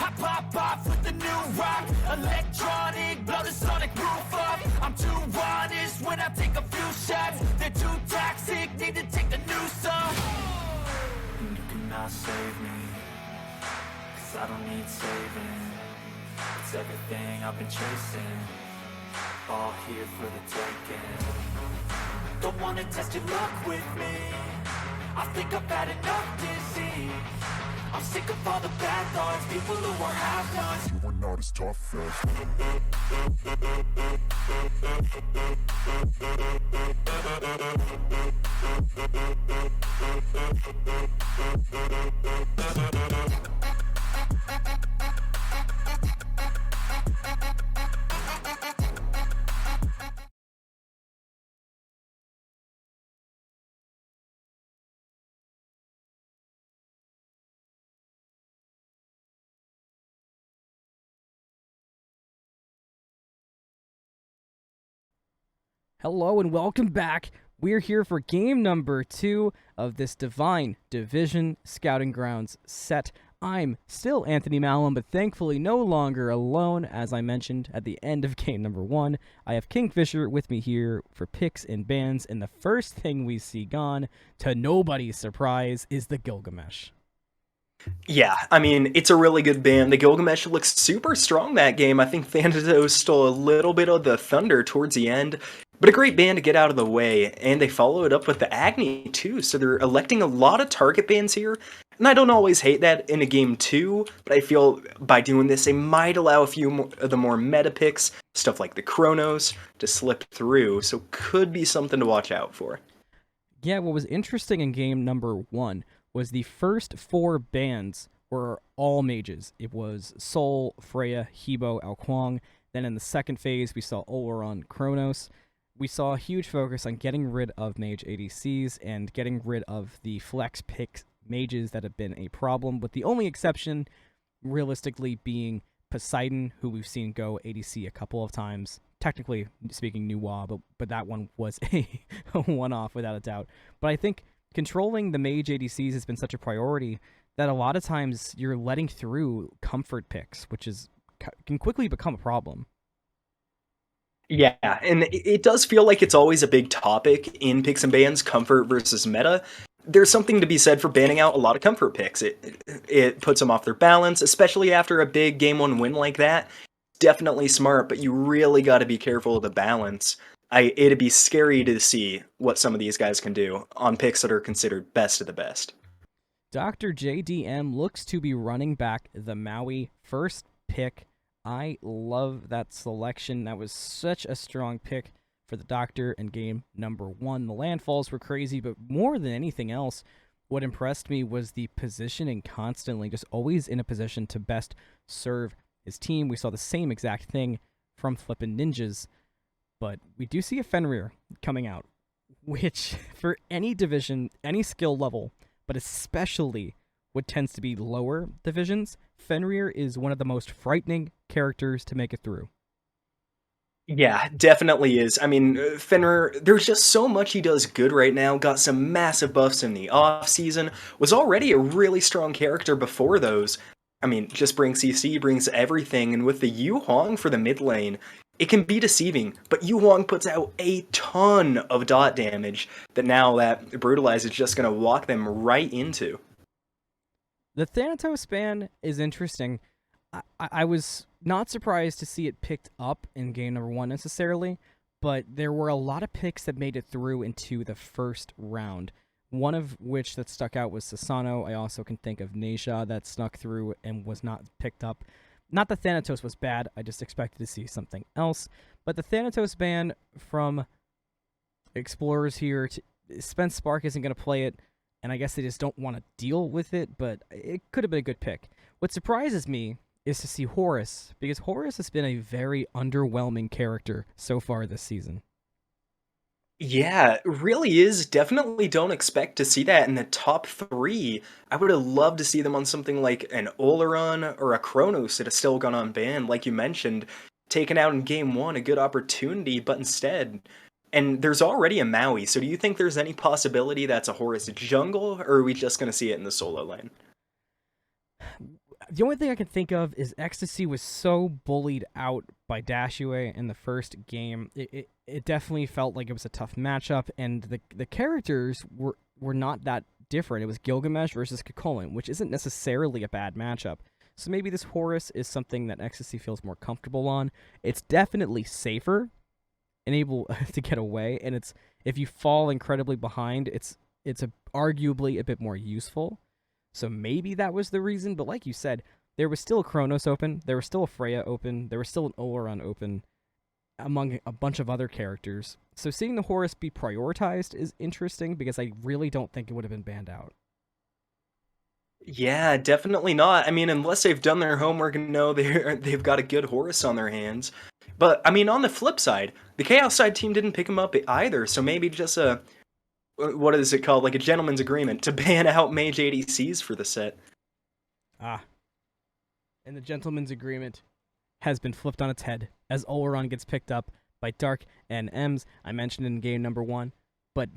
I pop off with the new rock, electronic, blow the sonic roof up. I'm too honest when I take a few shots. They're too toxic, need to take the noose off. And you cannot save me, 'cause I don't need saving. It's everything I've been chasing, all here for the taking. Don't wanna test your luck with me, I think I've had enough disease. I'm sick of all the bad thoughts, people who are half-nots. You are not as tough Hello and welcome back. We're here for game number 2 of this Divine Division Scouting Grounds set. I'm still Anthony Malum, but thankfully no longer alone. As I mentioned at the end of game number 1, I have KingFsher with me here for picks and bans, and the first thing we see gone, to nobody's surprise, is the Gilgamesh. Yeah, I mean, it's a really good ban. The Gilgamesh looks super strong that game. I think Thanatos stole a little bit of the thunder towards the end, but a great ban to get out of the way, and they follow it up with the Agni too, so they're electing a lot of target bans here, and I don't always hate that in a game too, but I feel by doing this, they might allow a few of the more meta picks, stuff like the Chronos, to slip through, so could be something to watch out for. Yeah, what was interesting in game number 1 was the first 4 bans were all mages. It was Sol, Freya, Hebo, Alquang. Then in the second phase, we saw Oleron, Chronos. We saw a huge focus on getting rid of mage ADCs and getting rid of the flex pick mages that have been a problem, with the only exception realistically being Poseidon, who we've seen go ADC a couple of times. Technically speaking, Nuwa, but that one was a one-off without a doubt. But I think controlling the mage ADCs has been such a priority that a lot of times you're letting through comfort picks, which can quickly become a problem. Yeah, and it does feel like it's always a big topic in picks and bans, comfort versus meta. There's something to be said for banning out a lot of comfort picks. It puts them off their balance, especially after a big game 1 win like that. Definitely smart, but you really got to be careful of the balance. It'd be scary to see what some of these guys can do on picks that are considered best of the best. DrJDM looks to be running back the Maui first pick. I love that selection. That was such a strong pick for the Doctor in game number 1. The landfalls were crazy, but more than anything else, what impressed me was the positioning constantly, just always in a position to best serve his team. We saw the same exact thing from Flippin' Ninjas, but we do see a Fenrir coming out, which for any division, any skill level, but especially what tends to be lower divisions, Fenrir is one of the most frightening characters to make it through. Yeah, definitely is. I mean, Fenrir, there's just so much he does good right now. Got some massive buffs in the off-season. Was already a really strong character before those. I mean, just brings CC, brings everything. And with the Yu Huang for the mid lane, it can be deceiving. But Yu Huang puts out a ton of dot damage that now that Brutalize is just going to walk them right into. The Thanatos ban is interesting. I was not surprised to see it picked up in game number 1 necessarily, but there were a lot of picks that made it through into the first round. One of which that stuck out was Sasano. I also can think of Neisha that snuck through and was not picked up. Not that Thanatos was bad, I just expected to see something else. But the Thanatos ban from Explorers here, Spence Spark isn't going to play it, and I guess they just don't want to deal with it, but it could have been a good pick. What surprises me is to see Horus, because Horus has been a very underwhelming character so far this season. Yeah, it really is. Definitely don't expect to see that in the top 3. I would have loved to see them on something like an Oleron or a Chronos that has still gone unbanned, like you mentioned. taken out in game 1, a good opportunity, but instead... And there's already a Maui, so do you think there's any possibility that's a Horus jungle, or are we just going to see it in the solo lane? The only thing I can think of is Ecstasy was so bullied out by Dashiewae in the first game. It definitely felt like it was a tough matchup, and the characters were not that different. It was Gilgamesh versus Kukulkan, which isn't necessarily a bad matchup. So maybe this Horus is something that Ecstasy feels more comfortable on. It's definitely safer and able to get away, and it's if you fall incredibly behind, it's arguably a bit more useful. So maybe that was the reason, but like you said, there was still a Kronos open, there was still a Freya open, there was still an Oleron open, among a bunch of other characters. So seeing the Horus be prioritized is interesting, because I really don't think it would have been banned out. Yeah, definitely not. I mean, unless they've done their homework and know they've got a good Horus on their hands. But, I mean, on the flip side, the Chaos side team didn't pick him up either, so maybe just a... What is it called? Like a gentleman's agreement to ban out mage ADCs for the set. Ah. And the gentleman's agreement has been flipped on its head as Oleron gets picked up by Darknms. I mentioned in game number 1, but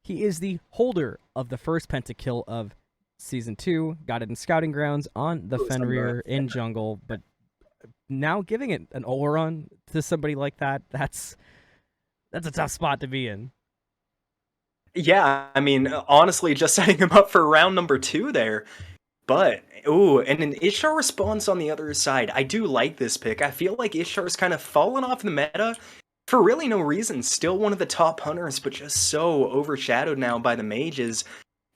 he is the holder of the first pentakill of Season 2, got it in Scouting Grounds on the Fenrir in jungle, but now giving it an Oleron to somebody like that's a tough spot to be in. Yeah, I mean, honestly, just setting him up for round number 2 there. But, ooh, and an Ishtar response on the other side. I do like this pick. I feel like Ishtar's kind of fallen off the meta for really no reason. Still one of the top hunters, but just so overshadowed now by the mages.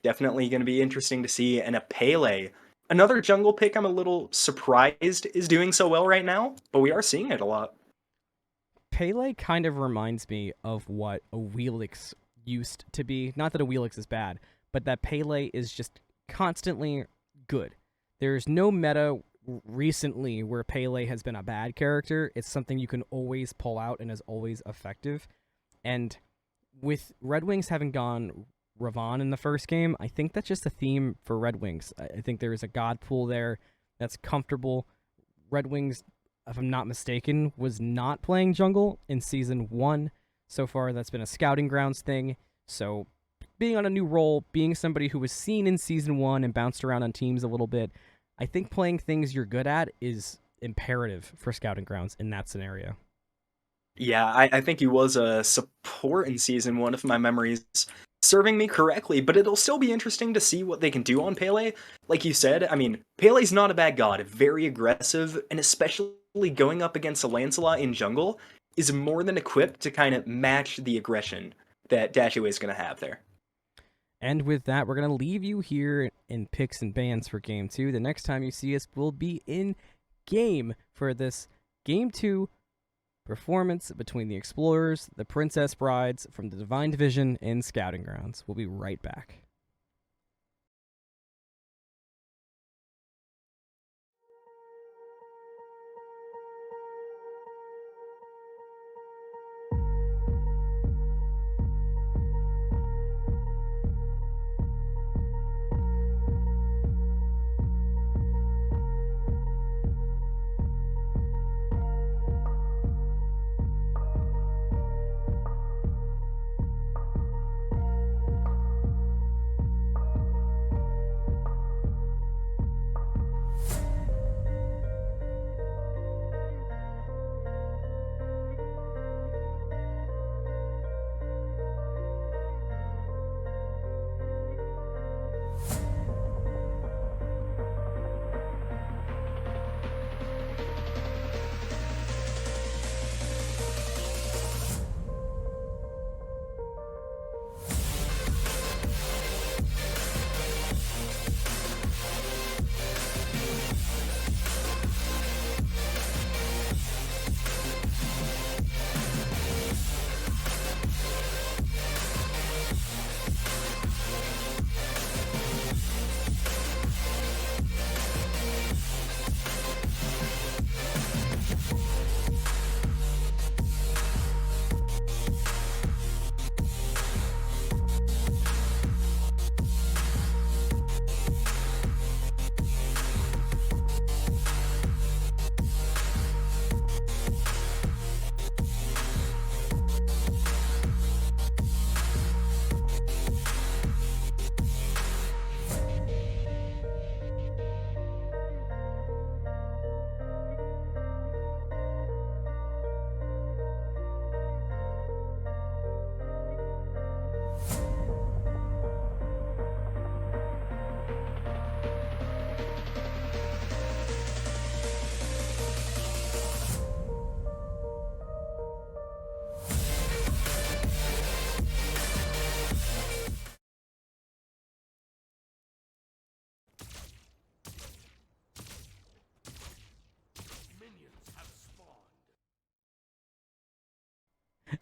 Definitely going to be interesting to see. And a Pele. Another jungle pick I'm a little surprised is doing so well right now, but we are seeing it a lot. Pele kind of reminds me of what a Wheelix used to be. Not that a Wheelix is bad, but that Pele is just constantly good. There's no meta recently where Pele has been a bad character. It's something you can always pull out and is always effective. And with Red Wings having gone Ravon in the first game, I think that's just a theme for Red Wings. I think there is a god pool there that's comfortable. Red Wings, if I'm not mistaken, was not playing jungle in Season 1. So far, that's been a Scouting Grounds thing. So being on a new role, being somebody who was seen in Season 1 and bounced around on teams a little bit, I think playing things you're good at is imperative for Scouting Grounds in that scenario. Yeah, I think he was a support in Season 1, if my memory's serving me correctly, but it'll still be interesting to see what they can do on Pele. Like you said, I mean, Pele's not a bad god, very aggressive, and especially going up against a Lancelot in jungle is more than equipped to kind of match the aggression that Dashiewae is going to have there. And with that, we're going to leave you here in picks and bans for Game 2. The next time you see us, we'll be in game for this Game 2 performance between the Explorers, the Princess Brides from the Divine Division in Scouting Grounds. We'll be right back.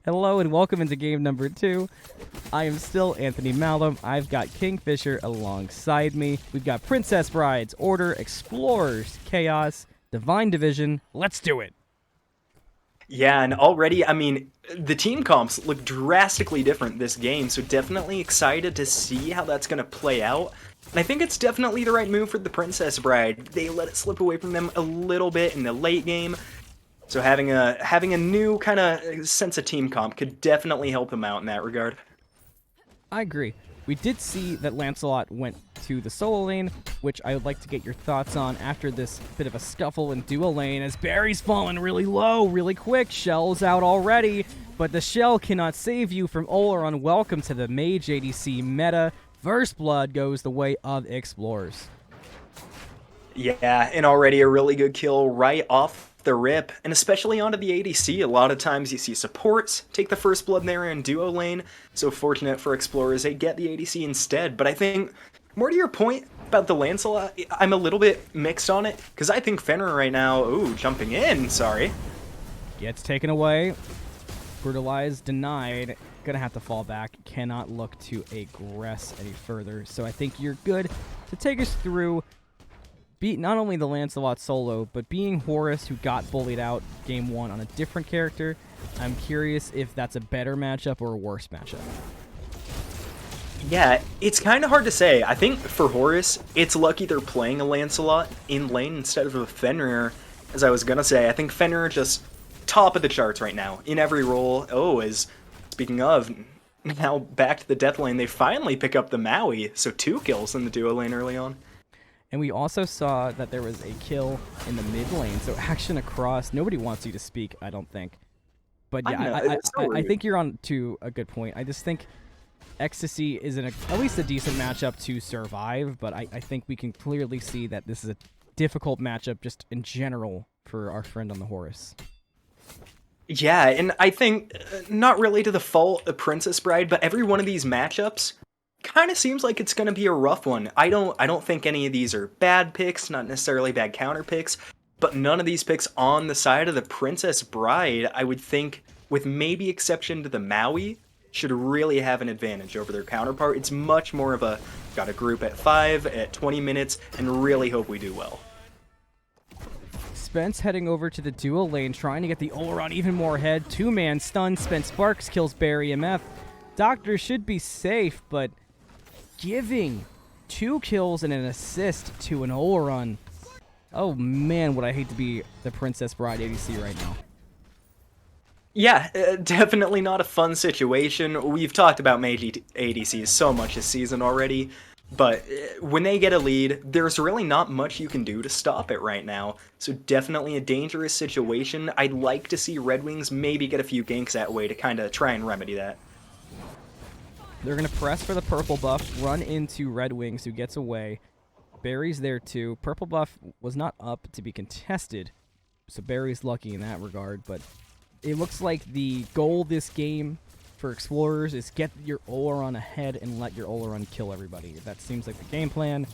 Hello and welcome into game number 2. I am still Anthony Malum. I've got KingFsher alongside me. We've got Princess Brides, Order, Explorers, Chaos, Divine Division. Let's do it! Yeah, and already, I mean, the team comps look drastically different this game, so definitely excited to see how that's going to play out. And I think it's definitely the right move for the Princess Bride. They let it slip away from them a little bit in the late game, so having a new kind of sense of team comp could definitely help them out in that regard. I agree. We did see that Lancelot went to the solo lane, which I would like to get your thoughts on after this bit of a scuffle in duo lane, as Barry's fallen really low, really quick. Shell's out already, but the shell cannot save you from Oleron. Welcome to the Mage ADC meta. First blood goes the way of Explorers. Yeah, and already a really good kill right off the rip, and especially onto the ADC. A lot of times you see supports take the first blood there in duo lane, so fortunate for Explorers they get the ADC instead. But I think, more to your point about the Lancelot, I'm a little bit mixed on it, because I think Fenrir right now, ooh, jumping in, sorry. Gets taken away, brutalized, denied, gonna have to fall back, cannot look to aggress any further. So I think you're good to take us through beat not only the Lancelot solo, but being Horus, who got bullied out game 1 on a different character. I'm curious if that's a better matchup or a worse matchup. Yeah, it's kind of hard to say. I think for Horus, it's lucky they're playing a Lancelot in lane instead of a Fenrir. As I was gonna say, I think Fenrir just top of the charts right now in every role. Oh, speaking of, now back to the death lane, they finally pick up the Maui, so 2 kills in the duo lane early on. And we also saw that there was a kill in the mid lane, so action across. Nobody wants you to speak, I don't think. But yeah, I think you're on to a good point. I just think Ecstasy is at least a decent matchup to survive, but I think we can clearly see that this is a difficult matchup just in general for our friend on the Horus. Yeah, and I think, not really to the fault of Princess Bride, but every one of these matchups kind of seems like it's going to be a rough one. I don't think any of these are bad picks, not necessarily bad counter picks, but none of these picks on the side of the Princess Bride, I would think, with maybe exception to the Maui, should really have an advantage over their counterpart. It's much more of a, got a group at 5, at 20 minutes, and really hope we do well. Spence heading over to the duo lane, trying to get the Oleron even more ahead. 2-man stun, Spence Sparks kills BarryMF. Doctor should be safe, but giving 2 kills and an assist to an Oleron. Oh man, would I hate to be the Princess Bride ADC right now. Yeah, definitely not a fun situation. We've talked about Mage ADCs so much this season already, but when they get a lead, there's really not much you can do to stop it right now. So definitely a dangerous situation. I'd like to see Red Wings maybe get a few ganks that way to kind of try and remedy that. They're going to press for the purple buff, run into Red Wings, who gets away. Barry's there too. Purple buff was not up to be contested, so Barry's lucky in that regard, but it looks like the goal this game for Explorers is get your Oleron ahead and let your Oleron kill everybody. That seems like the game plan,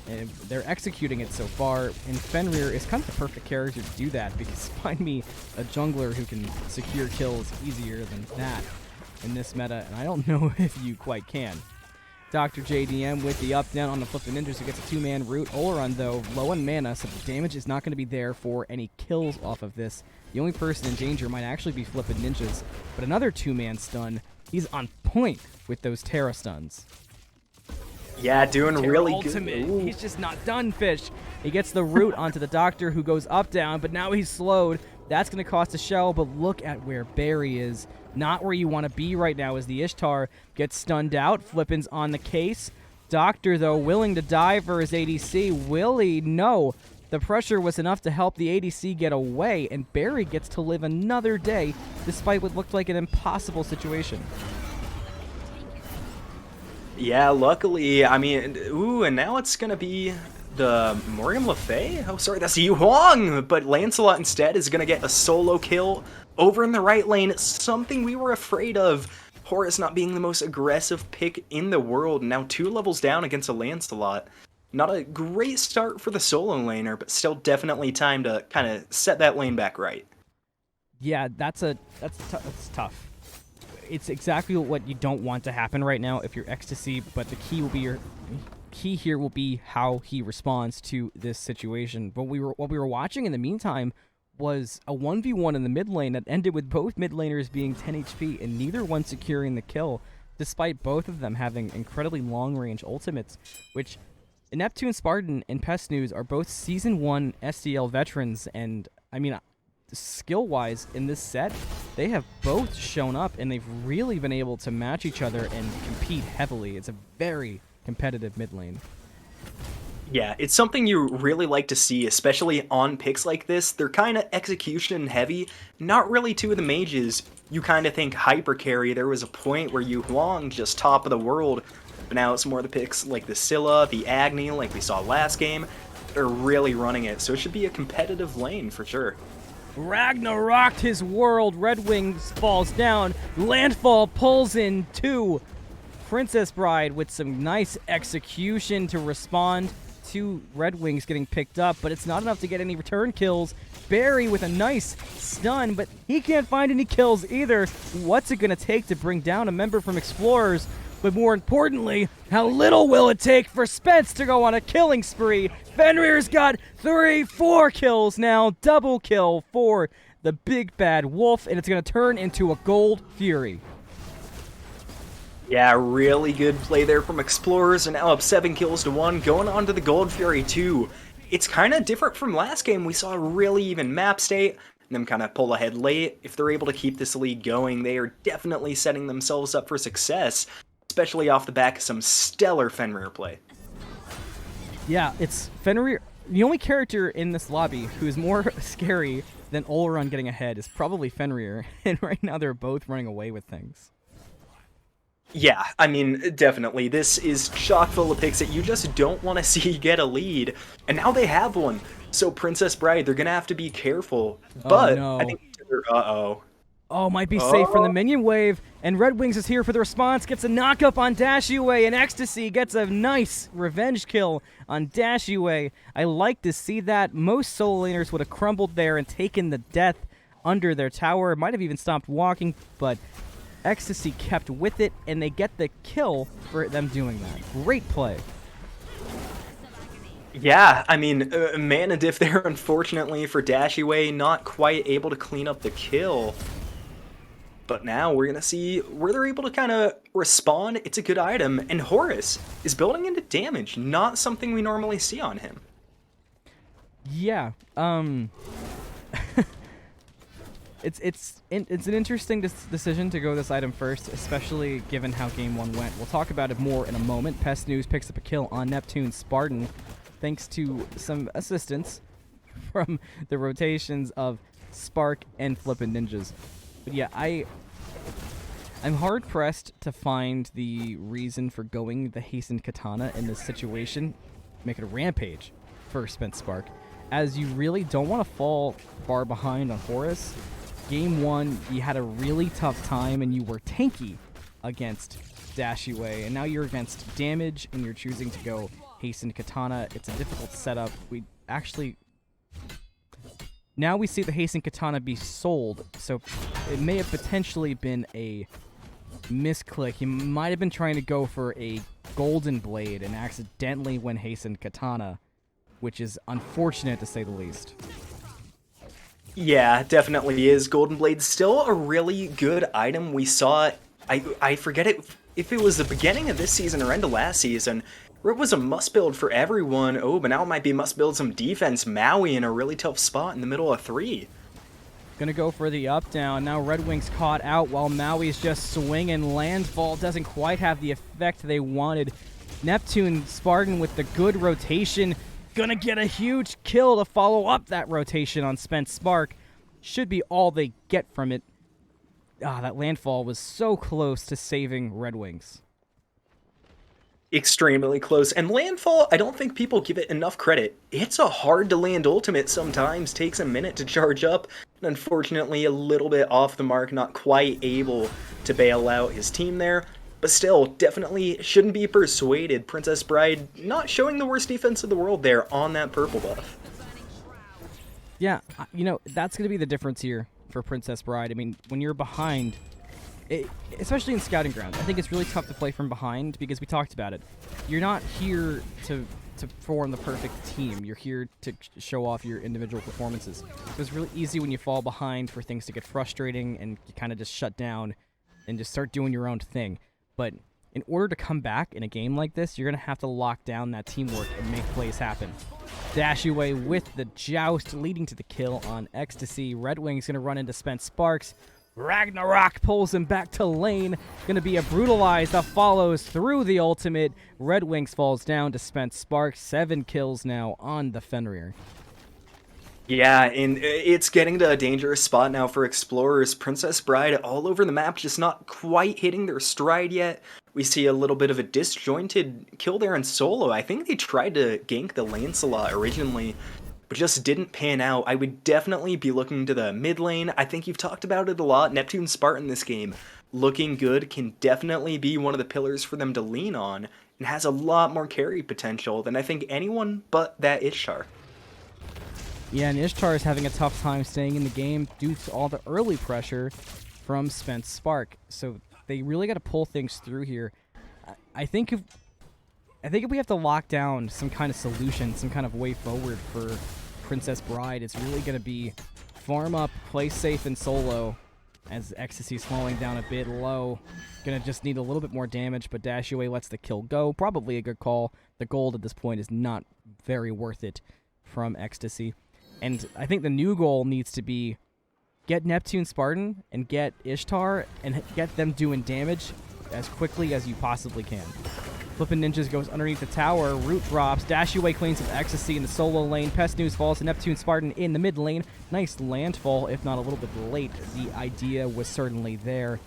and they're executing it so far, and Fenrir is kind of the perfect character to do that, because find me a jungler who can secure kills easier than that in this meta, and I don't know if you quite can. DrJDM with the up-down on the Flippin' Ninjas, who gets a 2-man root. Oleron, though, low in mana, so the damage is not going to be there for any kills off of this. The only person in danger might actually be Flippin' Ninjas, but another 2-man stun. He's on point with those Terra stuns. Yeah, doing Terra really ultimate. good. He's just not done, Fish. He gets the root onto the Doctor, who goes up-down, but now he's slowed. That's going to cost a shell, but look at where Barry is. Not where you want to be right now as the Ishtar gets stunned out. Flippin's on the case. Doctor, though, willing to die for his ADC. Will he? No. The pressure was enough to help the ADC get away, and Barry gets to live another day despite what looked like an impossible situation. Yeah, luckily, I mean, ooh, and now it's gonna be the Morgan Le Fay? Oh, sorry, that's Yu Huang! But Lancelot instead is gonna get a solo kill over in the right lane, something we were afraid of. Horus not being the most aggressive pick in the world, now 2 levels down against a Lancelot. Not a great start for the solo laner, but still definitely time to kind of set that lane back right. Yeah, that's tough. it's exactly what you don't want to happen right now if you're Ecstasy, but the key here will be how he responds to this situation. But what we were watching in the meantime was a 1v1 in the mid lane that ended with both mid laners being 10 HP and neither one securing the kill, despite both of them having incredibly long-range ultimates, which NeptuneSpartan and Pest News are both Season 1 SDL veterans, and, I mean, skill-wise in this set, they have both shown up, and they've really been able to match each other and compete heavily. It's a very competitive mid lane. Yeah, it's something you really like to see, especially on picks like this. They're kind of execution heavy, not really two of the mages. You kind of think hyper carry. There was a point where Yu Huang just top of the world, but now it's more of the picks like the Scylla, the Agni, like we saw last game. They're really running it, so it should be a competitive lane for sure. Ragnaroked his world. Red Wings falls down. Landfall pulls in 2. Princess Bride with some nice execution to respond to Red Wings getting picked up, but it's not enough to get any return kills. Barry with a nice stun, but he can't find any kills either. What's it going to take to bring down a member from Explorers? But more importantly, how little will it take for Spence to go on a killing spree? Fenrir's got 4 kills now. Double kill for the big bad wolf, and it's going to turn into a Gold Fury. Yeah, really good play there from Explorers, and now up 7 kills to 1, going on to the Gold Fury 2. It's kind of different from last game. We saw a really even map state, and them kind of pull ahead late. If they're able to keep this lead going, they are definitely setting themselves up for success, especially off the back of some stellar Fenrir play. Yeah, it's Fenrir. The only character in this lobby who is more scary than Oleron getting ahead is probably Fenrir, and right now they're both running away with things. Yeah, I mean, definitely. This is chock full of picks that you just don't want to see get a lead. And now they have one. So Princess Bride, they're going to have to be careful. But no. I think uh-oh. Oh, might be safe from the minion wave. And Red Wings is here for the response. Gets a knock-up on Dashiewae, and Ecstasy gets a nice revenge kill on Dashiewae. I like to see that. Most solo laners would have crumbled there and taken the death under their tower. Might have even stopped walking, but Ecstasy kept with it, and they get the kill for them doing that. Great play. Yeah, I mean, mana diff there, unfortunately, for Dashiewae, not quite able to clean up the kill. But now we're going to see where they're able to kind of respond. It's a good item, and Horus is building into damage, not something we normally see on him. Yeah, It's an interesting decision to go this item first, especially given how Game 1 went. We'll talk about it more in a moment. Pest News picks up a kill on NeptuneSpartan, thanks to some assistance from the rotations of Spark and Flippin' Ninjas. But yeah, I'm hard-pressed to find the reason for going the Hastened Katana in this situation. Make it a rampage for Spent Spark, as you really don't want to fall far behind on Horus. Game 1, you had a really tough time, and you were tanky against Dashiewae, and now you're against damage, and you're choosing to go Hastened Katana. It's a difficult setup. Now we see the Hastened Katana be sold, so it may have potentially been a misclick. He might have been trying to go for a Golden Blade and accidentally went Hastened Katana, which is unfortunate to say the least. Yeah, definitely is. Golden Blade's still a really good item. We saw it, I forget if it was the beginning of this season or end of last season, where it was a must build for everyone. Oh, but now it might be must build some defense. Maui in a really tough spot in the middle of 3. Gonna go for the up down. Now Red Wings caught out while Maui's just swinging. Landfall doesn't quite have the effect they wanted. NeptuneSpartan with the good rotation. Gonna get a huge kill to follow up that rotation on Spent Spark. Should be all they get from it. That landfall was so close to saving Red Wings. Extremely close. And landfall, I don't think people give it enough credit. It's a hard to land ultimate sometimes. Takes a minute to charge up. And unfortunately, a little bit off the mark. Not quite able to bail out his team there. But still, definitely shouldn't be persuaded. Princess Bride not showing the worst defense in the world there on that purple buff. Yeah, you know, that's going to be the difference here for Princess Bride. I mean, when you're behind, especially in scouting grounds. I think it's really tough to play from behind because we talked about it. You're not here to form the perfect team. You're here to show off your individual performances. So it's really easy when you fall behind for things to get frustrating and you kind of just shut down and just start doing your own thing. But in order to come back in a game like this, you're going to have to lock down that teamwork and make plays happen. Dashiewae with the joust, leading to the kill on Ecstasy. REDWINGS going to run into Spent Sparks. Ragnarok pulls him back to lane. Going to be a Brutalize that follows through the ultimate. REDWINGS falls down to Spent Sparks. 7 kills now on the Fenrir. Yeah, and it's getting to a dangerous spot now for Explorers. Princess Bride all over the map, just not quite hitting their stride yet. We see a little bit of a disjointed kill there in solo. I think they tried to gank the Lancelot originally, but just didn't pan out. I would definitely be looking to the mid lane. I think you've talked about it a lot. NeptuneSpartan this game, looking good, can definitely be one of the pillars for them to lean on, and has a lot more carry potential than I think anyone but that Ishtar. Yeah, and Ishtar is having a tough time staying in the game due to all the early pressure from Spent Spark. So they really got to pull things through here. I think if we have to lock down some kind of solution, some kind of way forward for Princess Bride, it's really going to be farm up, play safe in solo, as Ecstasy's falling down a bit low. Going to just need a little bit more damage, but Dashiewae lets the kill go. Probably a good call. The gold at this point is not very worth it from Ecstasy. And I think the new goal needs to be get NeptuneSpartan and get Ishtar and get them doing damage as quickly as you possibly can. Flippin' Ninjas goes underneath the tower. Root drops. Dashiewae cleans up Ecstasy in the solo lane. Pest News falls to NeptuneSpartan in the mid lane. Nice landfall, if not a little bit late. The idea was certainly there.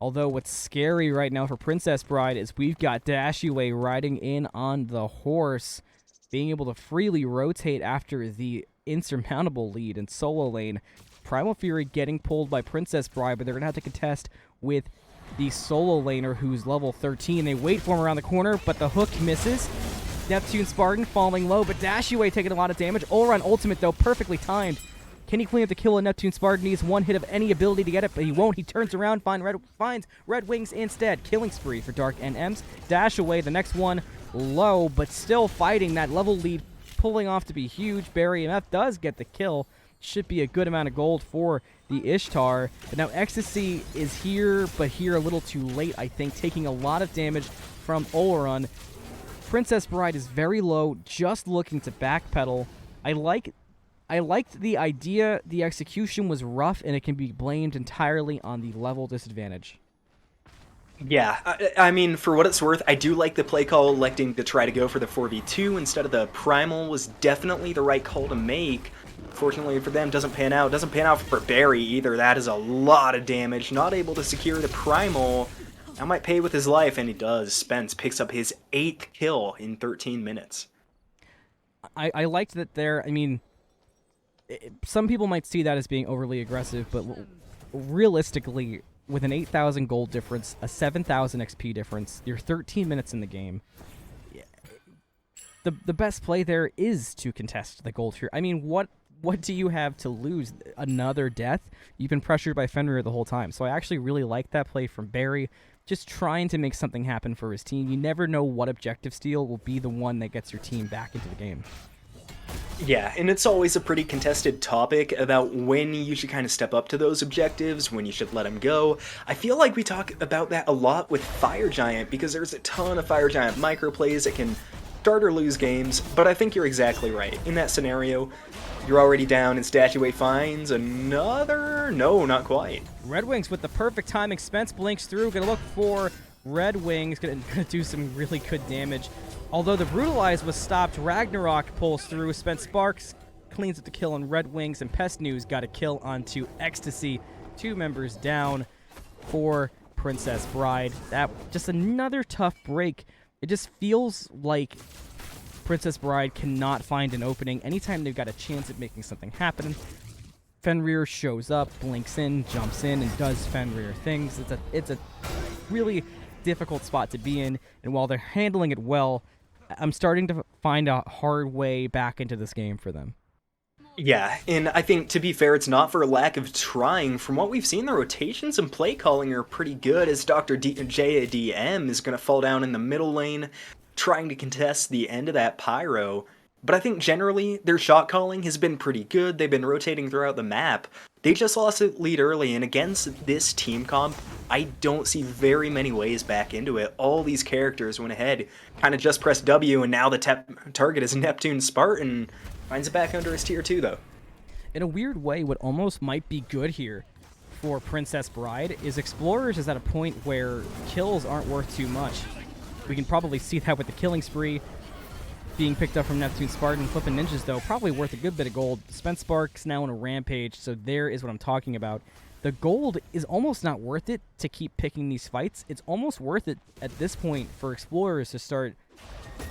Although what's scary right now for Princess Bride is we've got Dashiewae riding in on the horse, being able to freely rotate after the insurmountable lead in solo lane. Primal Fury getting pulled by Princess Bride, but they're going to have to contest with the solo laner who's level 13. They wait for him around the corner, but the hook misses. NeptuneSpartan falling low, but Dashiewae taking a lot of damage. Olrun ultimate, though, perfectly timed. Can he clean up the kill on NeptuneSpartan? He needs one hit of any ability to get it, but he won't. He turns around, finds REDWINGS instead. Killing spree for Darknms. Dashiewae, the next one, low, but still fighting. That level lead pulling off to be huge. BarryMF does get the kill. Should be a good amount of gold for the Ishtar. But now Ecstasy is here, but here a little too late, I think, taking a lot of damage from Olrun. Princess Bride is very low, just looking to backpedal. I liked the idea. The execution was rough, and it can be blamed entirely on the level disadvantage. Yeah, I mean, for what it's worth, I do like the play call electing to try to go for the 4v2 instead of the Primal was definitely the right call to make. Fortunately for them, doesn't pan out. Doesn't pan out for Barry either. That is a lot of damage. Not able to secure the Primal. That might pay with his life, and he does. Spence picks up his 8th kill in 13 minutes. I liked that there. I mean, some people might see that as being overly aggressive, but realistically, with an 8,000 gold difference, a 7,000 XP difference, you're 13 minutes in the game. The best play there is to contest the gold here. I mean, what do you have to lose? Another death? You've been pressured by Fenrir the whole time. So I actually really like that play from Barry, just trying to make something happen for his team. You never know what objective steal will be the one that gets your team back into the game. Yeah, and it's always a pretty contested topic about when you should kind of step up to those objectives, when you should let them go. I feel like we talk about that a lot with Fire Giant, because there's a ton of Fire Giant microplays that can start or lose games, but I think you're exactly right. In that scenario, you're already down, and Dashiewae finds another... No, not quite. REDWINGS with the perfect timing. Spence blinks through, gonna look for REDWINGS, gonna do some really good damage. Although the Brutalize was stopped, Ragnarok pulls through. Spent Sparks cleans up the kill on REDWINGS, and Pest News got a kill onto Ecstasy. 2 members down for Princess Bride. That just another tough break. It just feels like Princess Bride cannot find an opening. Anytime they've got a chance at making something happen, Fenrir shows up, blinks in, jumps in, and does Fenrir things. It's a really difficult spot to be in, and while they're handling it well, I'm starting to find a hard way back into this game for them. Yeah, and I think, to be fair, it's not for a lack of trying. From what we've seen, the rotations and play calling are pretty good, as DrJDM is going to fall down in the middle lane, trying to contest the end of that pyro. But I think generally, their shot calling has been pretty good. They've been rotating throughout the map. They just lost a lead early, and against this team comp, I don't see very many ways back into it. All these characters went ahead, kind of just pressed W, and now the target is NeptuneSpartan. Finds it back under his tier 2, though. In a weird way, what almost might be good here for Princess Bride is Explorers is at a point where kills aren't worth too much. We can probably see that with the killing spree being picked up from NeptuneSpartan. Flipping Ninjas, though, probably worth a good bit of gold. SpenceSpark's now on a rampage, so there is what I'm talking about. The gold is almost not worth it to keep picking these fights. It's almost worth it at this point for Explorers to start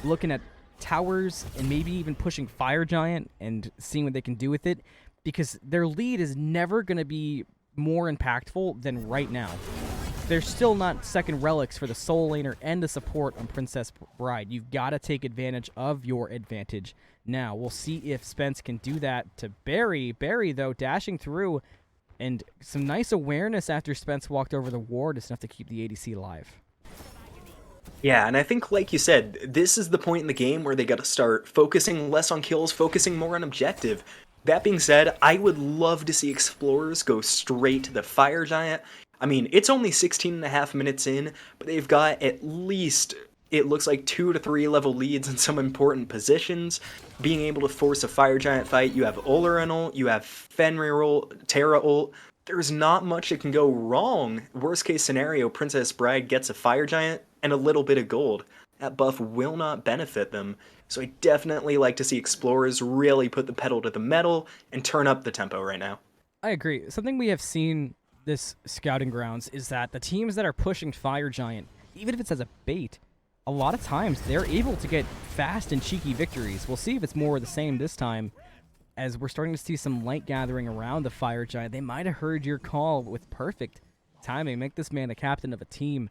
looking at towers and maybe even pushing Fire Giant and seeing what they can do with it, because their lead is never going to be more impactful than right now. There's still not second relics for the solo laner and the support on Princess Bride. You've got to take advantage of your advantage now. We'll see if Spence can do that to Barry. Barry, though, dashing through, and some nice awareness after Spence walked over the ward is enough to keep the ADC alive. Yeah, and I think, like you said, this is the point in the game where they got to start focusing less on kills, focusing more on objective. That being said, I would love to see Explorers go straight to the Fire Giant. I mean, it's only 16.5 minutes in, but they've got at least, it looks like 2 to 3 level leads in some important positions. Being able to force a Fire Giant fight, you have Oleron ult, you have Fenrir ult, Terra ult. There's not much that can go wrong. Worst case scenario, Princess Bride gets a Fire Giant and a little bit of gold. That buff will not benefit them. So I definitely like to see Explorers really put the pedal to the metal and turn up the tempo right now. I agree. Something we have seen this scouting grounds is that the teams that are pushing Fire Giant, even if it's as a bait, a lot of times they're able to get fast and cheeky victories. We'll see if it's more of the same this time, as we're starting to see some light gathering around the Fire Giant. They might have heard your call with perfect timing. Make this man the captain of a team.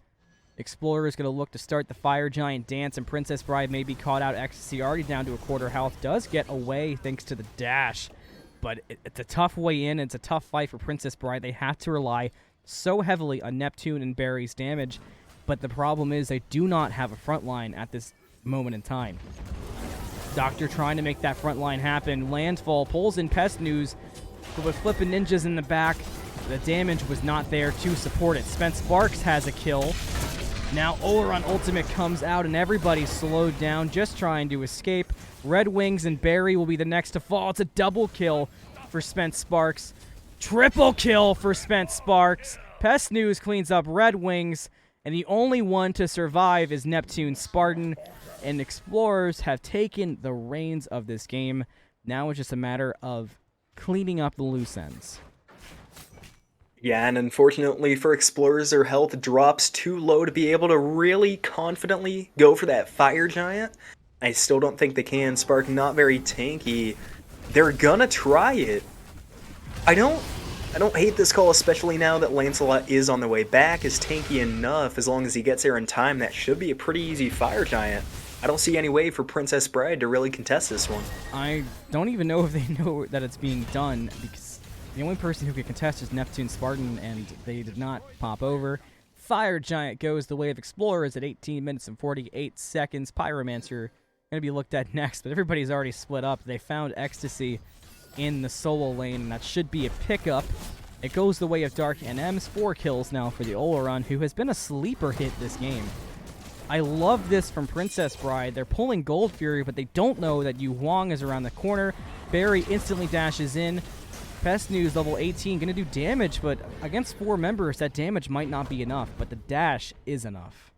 Explorer is going to look to start the Fire Giant dance, and Princess Bride may be caught out. Ecstasy already down to a quarter health. Does get away thanks to the dash, but it's a tough way in. It's a tough fight for Princess Bride. They have to rely so heavily on Neptune and Barry's damage, but the problem is they do not have a front line at this moment in time. Doctor trying to make that front line happen. Landfall pulls in Pest News, but with Flippin' Ninjas in the back, the damage was not there to support it. Spence Sparks has a kill. Now Oleron Ultimate comes out and everybody's slowed down, just trying to escape. Red Wings and Barry will be the next to fall. It's a double kill for Spence Sparks. Triple kill for Spence Sparks. Pest News cleans up Red Wings, and the only one to survive is NeptuneSpartan. And Explorers have taken the reins of this game. Now it's just a matter of cleaning up the loose ends. Yeah, and unfortunately for Explorers, their health drops too low to be able to really confidently go for that Fire Giant. I still don't think they can. Spark not very tanky. They're gonna try it. I don't hate this call, especially now that Lancelot is on the way back. Is tanky enough. As long as he gets there in time, that should be a pretty easy Fire Giant. I don't see any way for Princess Bride to really contest this one. I don't even know if they know that it's being done, because the only person who can contest is NeptuneSpartan, and they did not pop over. Fire Giant goes the way of Explorers at 18 minutes and 48 seconds. Pyromancer going to be looked at next, but everybody's already split up. They found Ecstasy in the solo lane, and that should be a pickup. It goes the way of Darknms. 4 kills now for the Oleron, who has been a sleeper hit this game. I love this from Princess Bride. They're pulling Gold Fury, but they don't know that Yu Huang is around the corner. Barry instantly dashes in. Pest News, level 18, going to do damage, but against 4 members, that damage might not be enough, but the dash is enough.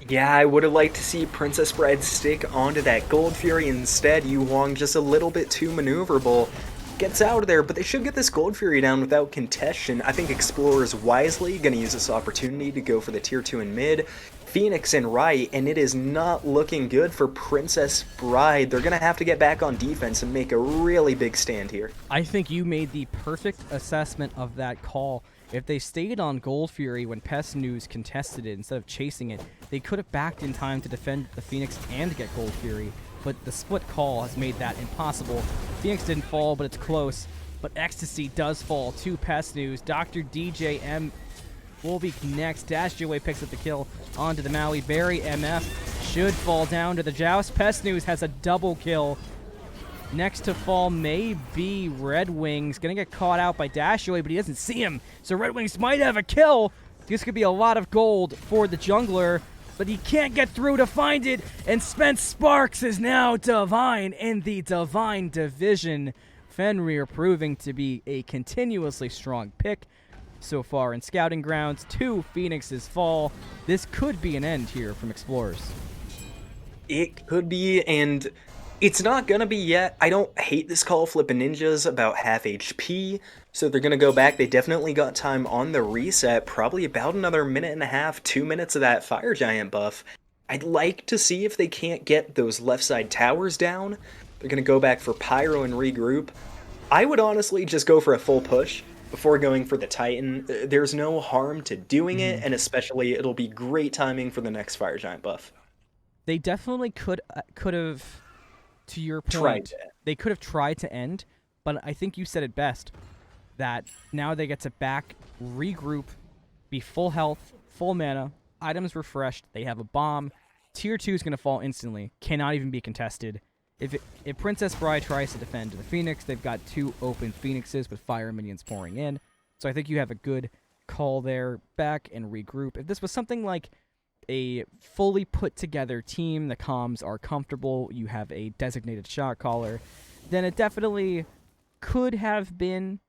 Yeah, I would have liked to see Princess Bride stick onto that Gold Fury. Instead, Yu Huang just a little bit too maneuverable. Gets out of there, but they should get this Gold Fury down without contention. I think Explorers wisely going to use this opportunity to go for the tier 2 in mid. Phoenix and right, and it is not looking good for Princess Bride. They're going to have to get back on defense and make a really big stand here. I think you made the perfect assessment of that call. If they stayed on Gold Fury when Pest News contested it instead of chasing it, they could have backed in time to defend the Phoenix and get Gold Fury. but the split call has made that impossible. Phoenix didn't fall, but it's close. But Ecstasy does fall to Pest News. DrJDM will be next. Dashiewae picks up the kill onto the Maui. BarryMF should fall down to the Joust. Pest News has a double kill. Next to fall may be Red Wings. Gonna get caught out by Dashiewae, but he doesn't see him. So Red Wings might have a kill. This could be a lot of gold for the jungler, but he can't get through to find it. And Spence Sparks is now Divine in the Divine division. Fenrir proving to be a continuously strong pick so far in Scouting Grounds. 2 Phoenixes fall. This could be an end here from Explorers. It could be, and it's not gonna be yet. I don't hate this call, flipping ninjas about half HP, so they're gonna go back. They definitely got time on the reset, probably about another minute and a half, 2 minutes of that Fire Giant buff. I'd like to see if they can't get those left side towers down. They're gonna go back for Pyro and regroup. I would honestly just go for a full push before going for the Titan. There's no harm to doing it, and especially it'll be great timing for the next Fire Giant buff. They definitely could have, to your Tried point, to. they could have tried to end, but I think you said it best, that now they get to back, regroup, be full health, full mana, items refreshed, they have a bomb, tier 2 is going to fall instantly, cannot even be contested. If Princess Bride tries to defend the Phoenix, they've got 2 open Phoenixes with fire minions pouring in, so I think you have a good call there, back and regroup. If this was something like a fully put together team, the comms are comfortable, you have a designated shot caller, then it definitely could have been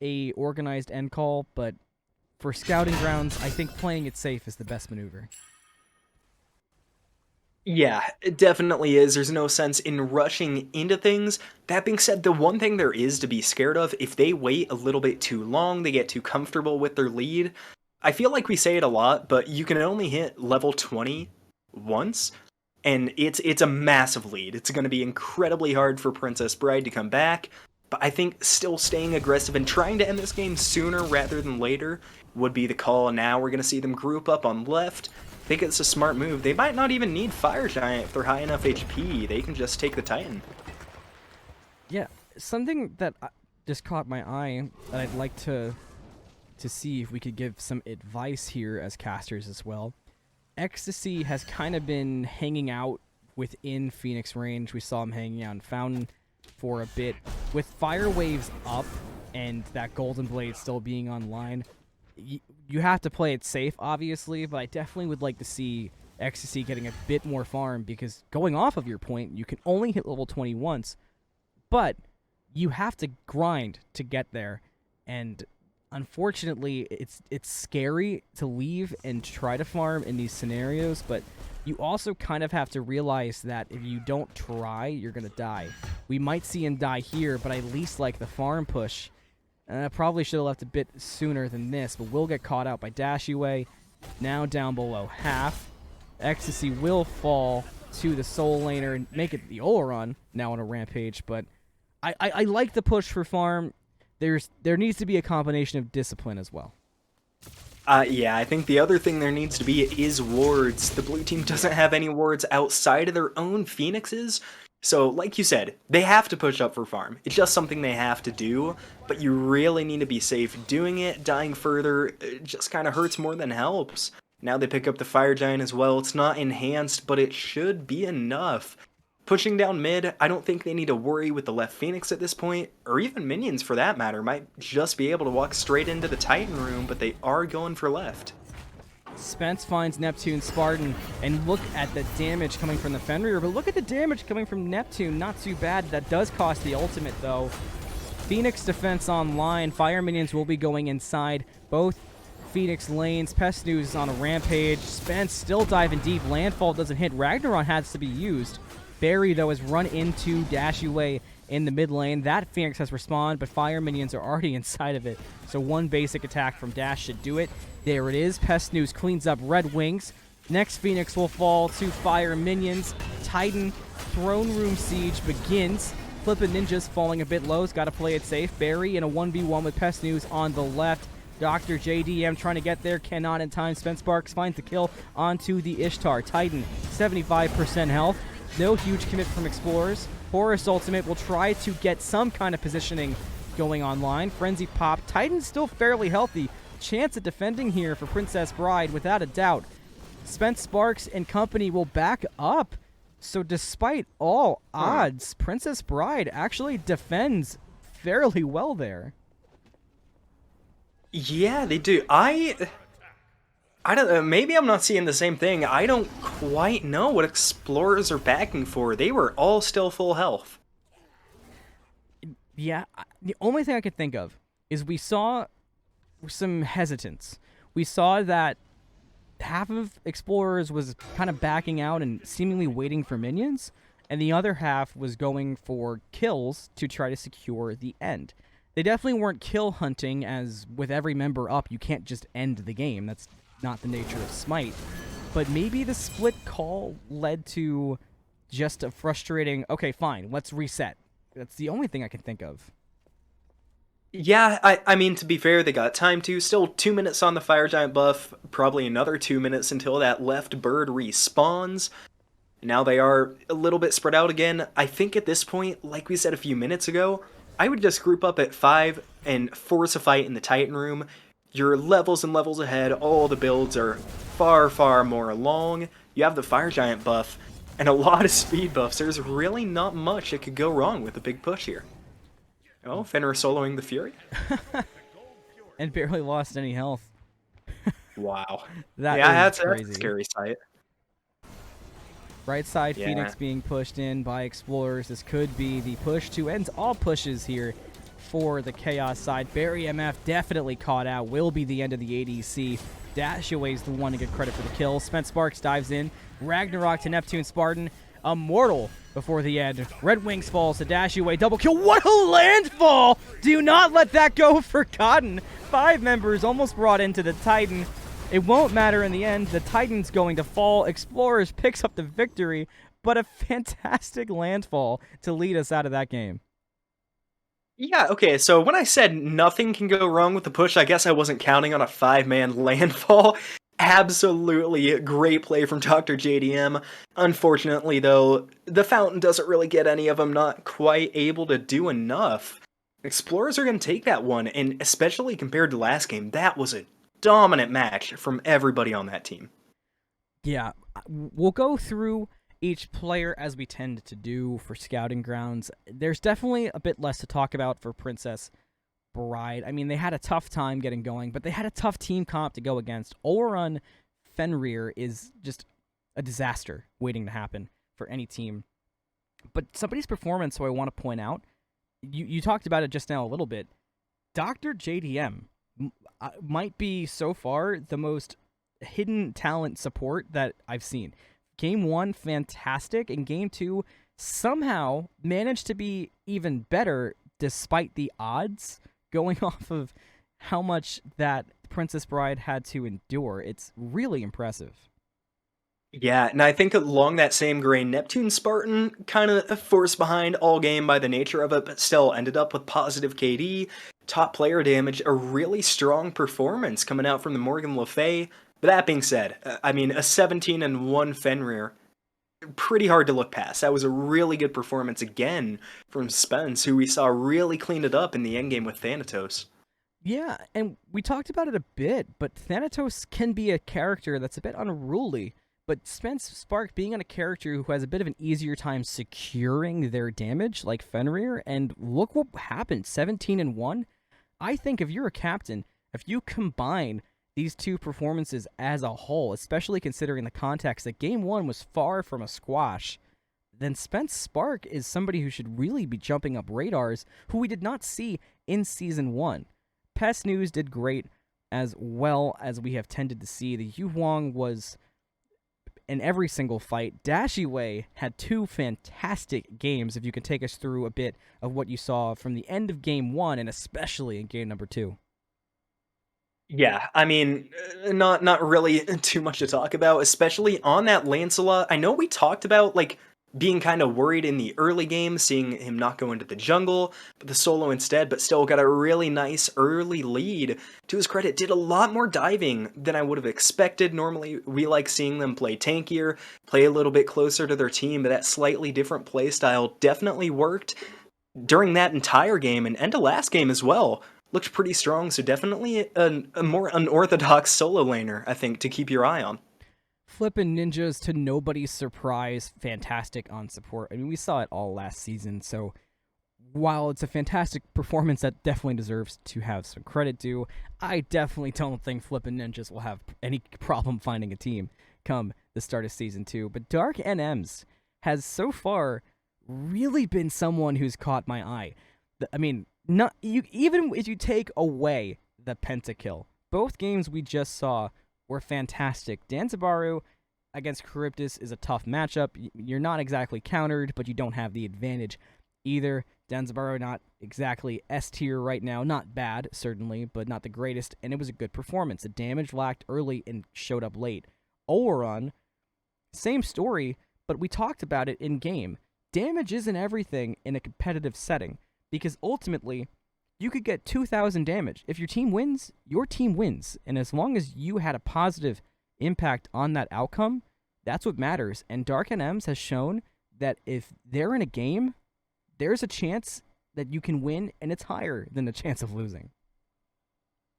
a organized end call, but for Scouting Grounds, I think playing it safe is the best maneuver. Yeah, it definitely is. There's no sense in rushing into things. That being said, the one thing there is to be scared of, if they wait a little bit too long, they get too comfortable with their lead. I feel like we say it a lot, but you can only hit level 20 once, and it's a massive lead. It's going to be incredibly hard for Princess Bride to come back, but I think still staying aggressive and trying to end this game sooner rather than later would be the call. Now we're going to see them group up on left. I think it's a smart move. They might not even need Fire Giant if they're high enough HP. They can just take the Titan. Yeah, something that just caught my eye that I'd like to see if we could give some advice here as casters as well. Ecstasy has kind of been hanging out within Phoenix range. We saw him hanging out in Fountain for a bit. With Fire Waves up and that Golden Blade still being online, you have to play it safe, obviously, but I definitely would like to see Ecstasy getting a bit more farm, because going off of your point, you can only hit level 20 once, but you have to grind to get there, and unfortunately, it's scary to leave and try to farm in these scenarios, but you also kind of have to realize that if you don't try, you're going to die. We might see him die here, but I at least like the farm push. Probably should have left a bit sooner than this, but will get caught out by Dashiewae. Now down below half. Ecstasy will fall to the Soul Laner and make it the Oleron now on a rampage, but I like the push for farm. There needs to be a combination of discipline as well. Yeah, I think the other thing there needs to be is wards. The blue team doesn't have any wards outside of their own Phoenixes. So, like you said, they have to push up for farm. It's just something they have to do, but you really need to be safe doing it. Dying further, it just kind of hurts more than helps. Now they pick up the Fire Giant as well. It's not enhanced, but it should be enough. Pushing down mid, I don't think they need to worry with the left Phoenix at this point, or even minions for that matter. Might just be able to walk straight into the Titan room, but they are going for left. Spence finds NeptuneSpartan, and look at the damage coming from the Fenrir, but look at the damage coming from Neptune. Not too bad. That does cost the ultimate, though. Phoenix defense online. Fire minions will be going inside both Phoenix lanes. Pest News is on a rampage. Spence still diving deep. Landfall doesn't hit. Ragnaron has to be used. Barry, though, has run into Dashiewae in the mid lane. That Phoenix has respawned, but fire minions are already inside of it. So one basic attack from Dash should do it. There it is. Pest News cleans up Red Wings. Next Phoenix will fall to fire minions. Titan Throne Room Siege begins. Flippin' Ninjas falling a bit low. He's got to play it safe. Barry in a 1v1 with Pest News on the left. DrJDM trying to get there, cannot in time. Spence Sparks finds the kill onto the Ishtar. Titan, 75% health. No huge commit from Explorers. Horus Ultimate will try to get some kind of positioning going online. Frenzy Pop. Titan's still fairly healthy. Chance at defending here for Princess Bride, without a doubt. Spence Sparks and company will back up. So despite all odds, Princess Bride actually defends fairly well there. Yeah, they do. I don't know, maybe I'm not seeing the same thing. I don't quite know what Explorers are backing for. They were all still full health. Yeah, the only thing I could think of is we saw some hesitance. We saw that half of Explorers was kind of backing out and seemingly waiting for minions, and the other half was going for kills to try to secure the end. They definitely weren't kill hunting, as with every member up, you can't just end the game. That's not the nature of Smite. But maybe the split call led to just a frustrating, okay, fine, let's reset. That's the only thing I can think of. Yeah, I mean, to be fair, they got time to. Still 2 minutes on the Fire Giant buff, probably another 2 minutes until that left bird respawns. Now they are a little bit spread out again. I think at this point, like we said a few minutes ago, I would just group up at 5 and force a fight in the Titan room. You're levels and levels ahead, all the builds are far, far more along. You have the Fire Giant buff and a lot of speed buffs. There's really not much that could go wrong with a big push here. Oh, Fenrir soloing the Fury? And barely lost any health. Wow. That's that's crazy. a scary sight. Right side, Yeah. Phoenix being pushed in by Explorers. This could be the push to end all pushes here for the Chaos side. BarryMF definitely caught out. Will be the end of the ADC. Dashiewae is the one to get credit for the kill. Spence Sparks dives in. Ragnarok to NeptuneSpartan. Immortal before the end. Red Wings falls to Dashiewae. Double kill. What a landfall! Do not let that go forgotten. 5 members almost brought into the Titan. It won't matter in the end. The Titan's going to fall. Explorers picks up the victory, but a fantastic landfall to lead us out of that game. Yeah, okay, so when I said nothing can go wrong with the push, I guess I wasn't counting on a 5-man landfall. Absolutely great play from DrJDM. Unfortunately, though, the Fountain doesn't really get any of them, not quite able to do enough. Explorers are going to take that one, and especially compared to last game, that was a dominant match from everybody on that team. Yeah, we'll go through each player as we tend to do for Scouting Grounds. There's definitely a bit less to talk about for Princess Bride. I mean, they had a tough time getting going, but they had a tough team comp to go against. Olorun Fenrir is just a disaster waiting to happen for any team. But somebody's performance, so I want to point out, you talked about it just now a little bit. DrJDM might be so far the most hidden talent support that I've seen. Game 1, fantastic, and Game 2 somehow managed to be even better despite the odds, going off of how much that Princess Bride had to endure. It's really impressive. Yeah, and I think along that same grain, NeptuneSpartan kind of forced behind all game by the nature of it, but still ended up with positive KD, top player damage, a really strong performance coming out from the Morgan Le Fay. But that being said, I mean, a 17-1 Fenrir, pretty hard to look past. That was a really good performance again from Spence, who we saw really clean it up in the endgame with Thanatos. Yeah, and we talked about it a bit, but Thanatos can be a character that's a bit unruly. But Spence Spark being on a character who has a bit of an easier time securing their damage, like Fenrir, and look what happened, 17-1. I think if you're a captain, if you combine these two performances as a whole, especially considering the context that Game 1 was far from a squash, then Spence Spark is somebody who should really be jumping up radars, who we did not see in Season 1. Pest News did great as well as we have tended to see. The Yu Huang was in every single fight. Dashiewae had 2 fantastic games, if you could take us through a bit of what you saw from the end of Game 1 and especially in Game number 2. Yeah, I mean, not really too much to talk about, especially on that Lancelot. I know we talked about, like, being kind of worried in the early game, seeing him not go into the jungle, but the solo instead, but still got a really nice early lead. To his credit, did a lot more diving than I would have expected. Normally, we like seeing them play tankier, play a little bit closer to their team, but that slightly different playstyle definitely worked during that entire game and into last game as well. Looked pretty strong, so definitely a more unorthodox solo laner, I think, to keep your eye on. Flippin' ninjas, to nobody's surprise, fantastic on support. I mean, we saw it all last season, so while it's a fantastic performance that definitely deserves to have some credit due, I definitely don't think Flippin' Ninjas will have any problem finding a team come the start of Season 2. But Darknms has so far really been someone who's caught my eye. I mean, not you. Even if you take away the pentakill, both games we just saw were fantastic. Danzabaru against Charybdis is a tough matchup. You're not exactly countered, but you don't have the advantage either. Danzabaru not exactly S tier right now. Not bad, certainly, but not the greatest, and it was a good performance. The damage lacked early and showed up late. Oleron, same story, but we talked about it in game. Damage isn't everything in a competitive setting, because ultimately, you could get 2,000 damage. If your team wins, your team wins. And as long as you had a positive impact on that outcome, that's what matters. And Darknms has shown that if they're in a game, there's a chance that you can win, and it's higher than the chance of losing.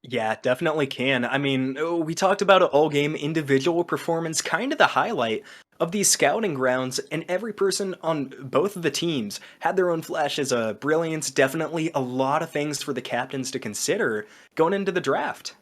Yeah, definitely can. I mean, we talked about an all-game individual performance, kind of the highlight of these scouting grounds, and every person on both of the teams had their own flashes of brilliance. Definitely a lot of things for the captains to consider going into the draft.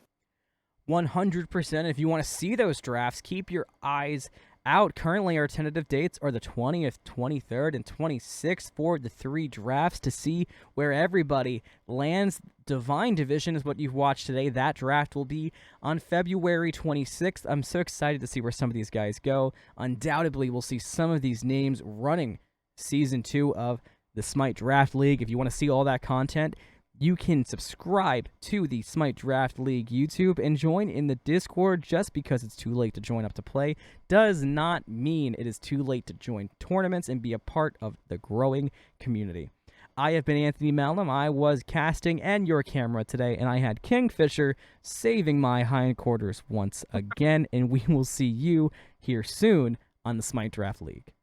100%. If you want to see those drafts, keep your eyes out. Currently, our tentative dates are the 20th, 23rd, and 26th for the 3 drafts to see where everybody lands. Divine Division is what you've watched today. That draft will be on February 26th. I'm so excited to see where some of these guys go. Undoubtedly, we'll see some of these names running Season 2 of the Smite Draft League. If you want to see all that content, you can subscribe to the Smite Draft League YouTube and join in the Discord. Just because it's too late to join up to play does not mean it is too late to join tournaments and be a part of the growing community. I have been Anthony Malum. I was casting and your camera today, and I had KingFsher saving my hindquarters once again, and we will see you here soon on the Smite Draft League.